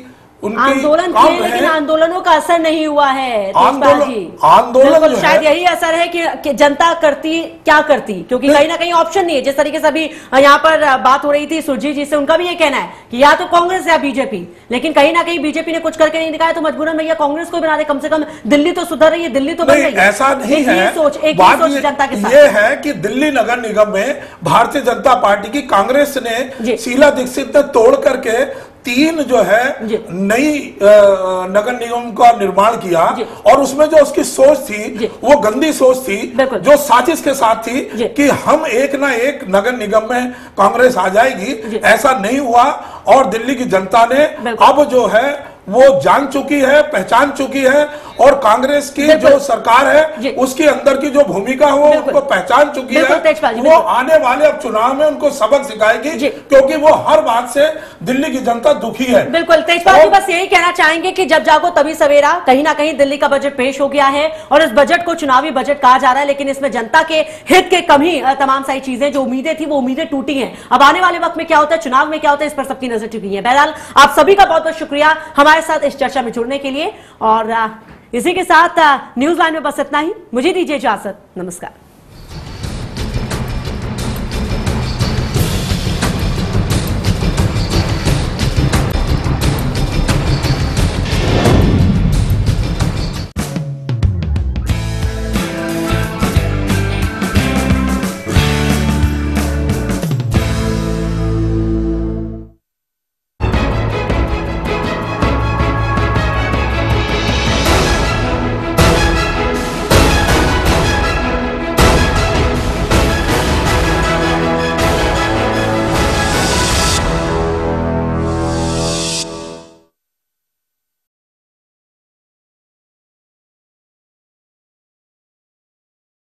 आंदोलन किए, लेकिन आंदोलों का असर नहीं हुआ है। आंदोलन शायद यही असर है कि जनता करती क्या करती, क्योंकि कहीं ना कहीं ऑप्शन नहीं है। जिस तरीके से अभी यहाँ पर बात हो रही थी सुरजीत जी से, उनका भी ये कहना है कि या तो कांग्रेस या बीजेपी, लेकिन कहीं ना कहीं बीजेपी ने कुछ करके नहीं दिखाया, तो मजबूरन भैया कांग्रेस को बना दे, कम से कम दिल्ली तो सुधर रही है, दिल्ली तो बन रही है। ऐसा नहीं है, सोच जनता के साथ ये है कि दिल्ली नगर निगम में भारतीय जनता पार्टी की कांग्रेस ने शीला दीक्षित ने तोड़ करके 3 जो है नई नगर निगम का निर्माण किया, और उसमें जो उसकी सोच थी वो गंदी सोच थी, जो साजिश के साथ थी कि हम एक ना एक नगर निगम में कांग्रेस आ जाएगी। ऐसा नहीं हुआ, और दिल्ली की जनता ने अब जो है वो जान चुकी है, पहचान चुकी है, और कांग्रेस की जो सरकार है उसके अंदर की जो भूमिका है वो उनको पहचान चुकी है। वो आने वाले अब चुनाव में उनको सबक सिखाएगी, क्योंकि वो हर बात से दिल्ली की जनता दुखी है। बिल्कुल तेजपाल जी, बस यही कहना चाहेंगे कि जब जागो तभी सवेरा, कहीं ना कहीं दिल्ली का बजट पेश हो गया है, और इस बजट को चुनावी बजट कहा जा रहा है, लेकिन इसमें जनता के हित के कम ही तमाम सारी चीजें, जो उम्मीदें थी वो उम्मीदें टूटी हैं। अब आने वाले वक्त में क्या होता है, चुनाव में क्या होता है, इस पर सबकी नजर टिकी है। बहरहाल आप सभी का बहुत बहुत शुक्रिया हमारे साथ इस चर्चा में जुड़ने के लिए, और इसी के साथ न्यूज लाइन में बस इतना ही। मुझे दीजिए इजाजत, नमस्कार।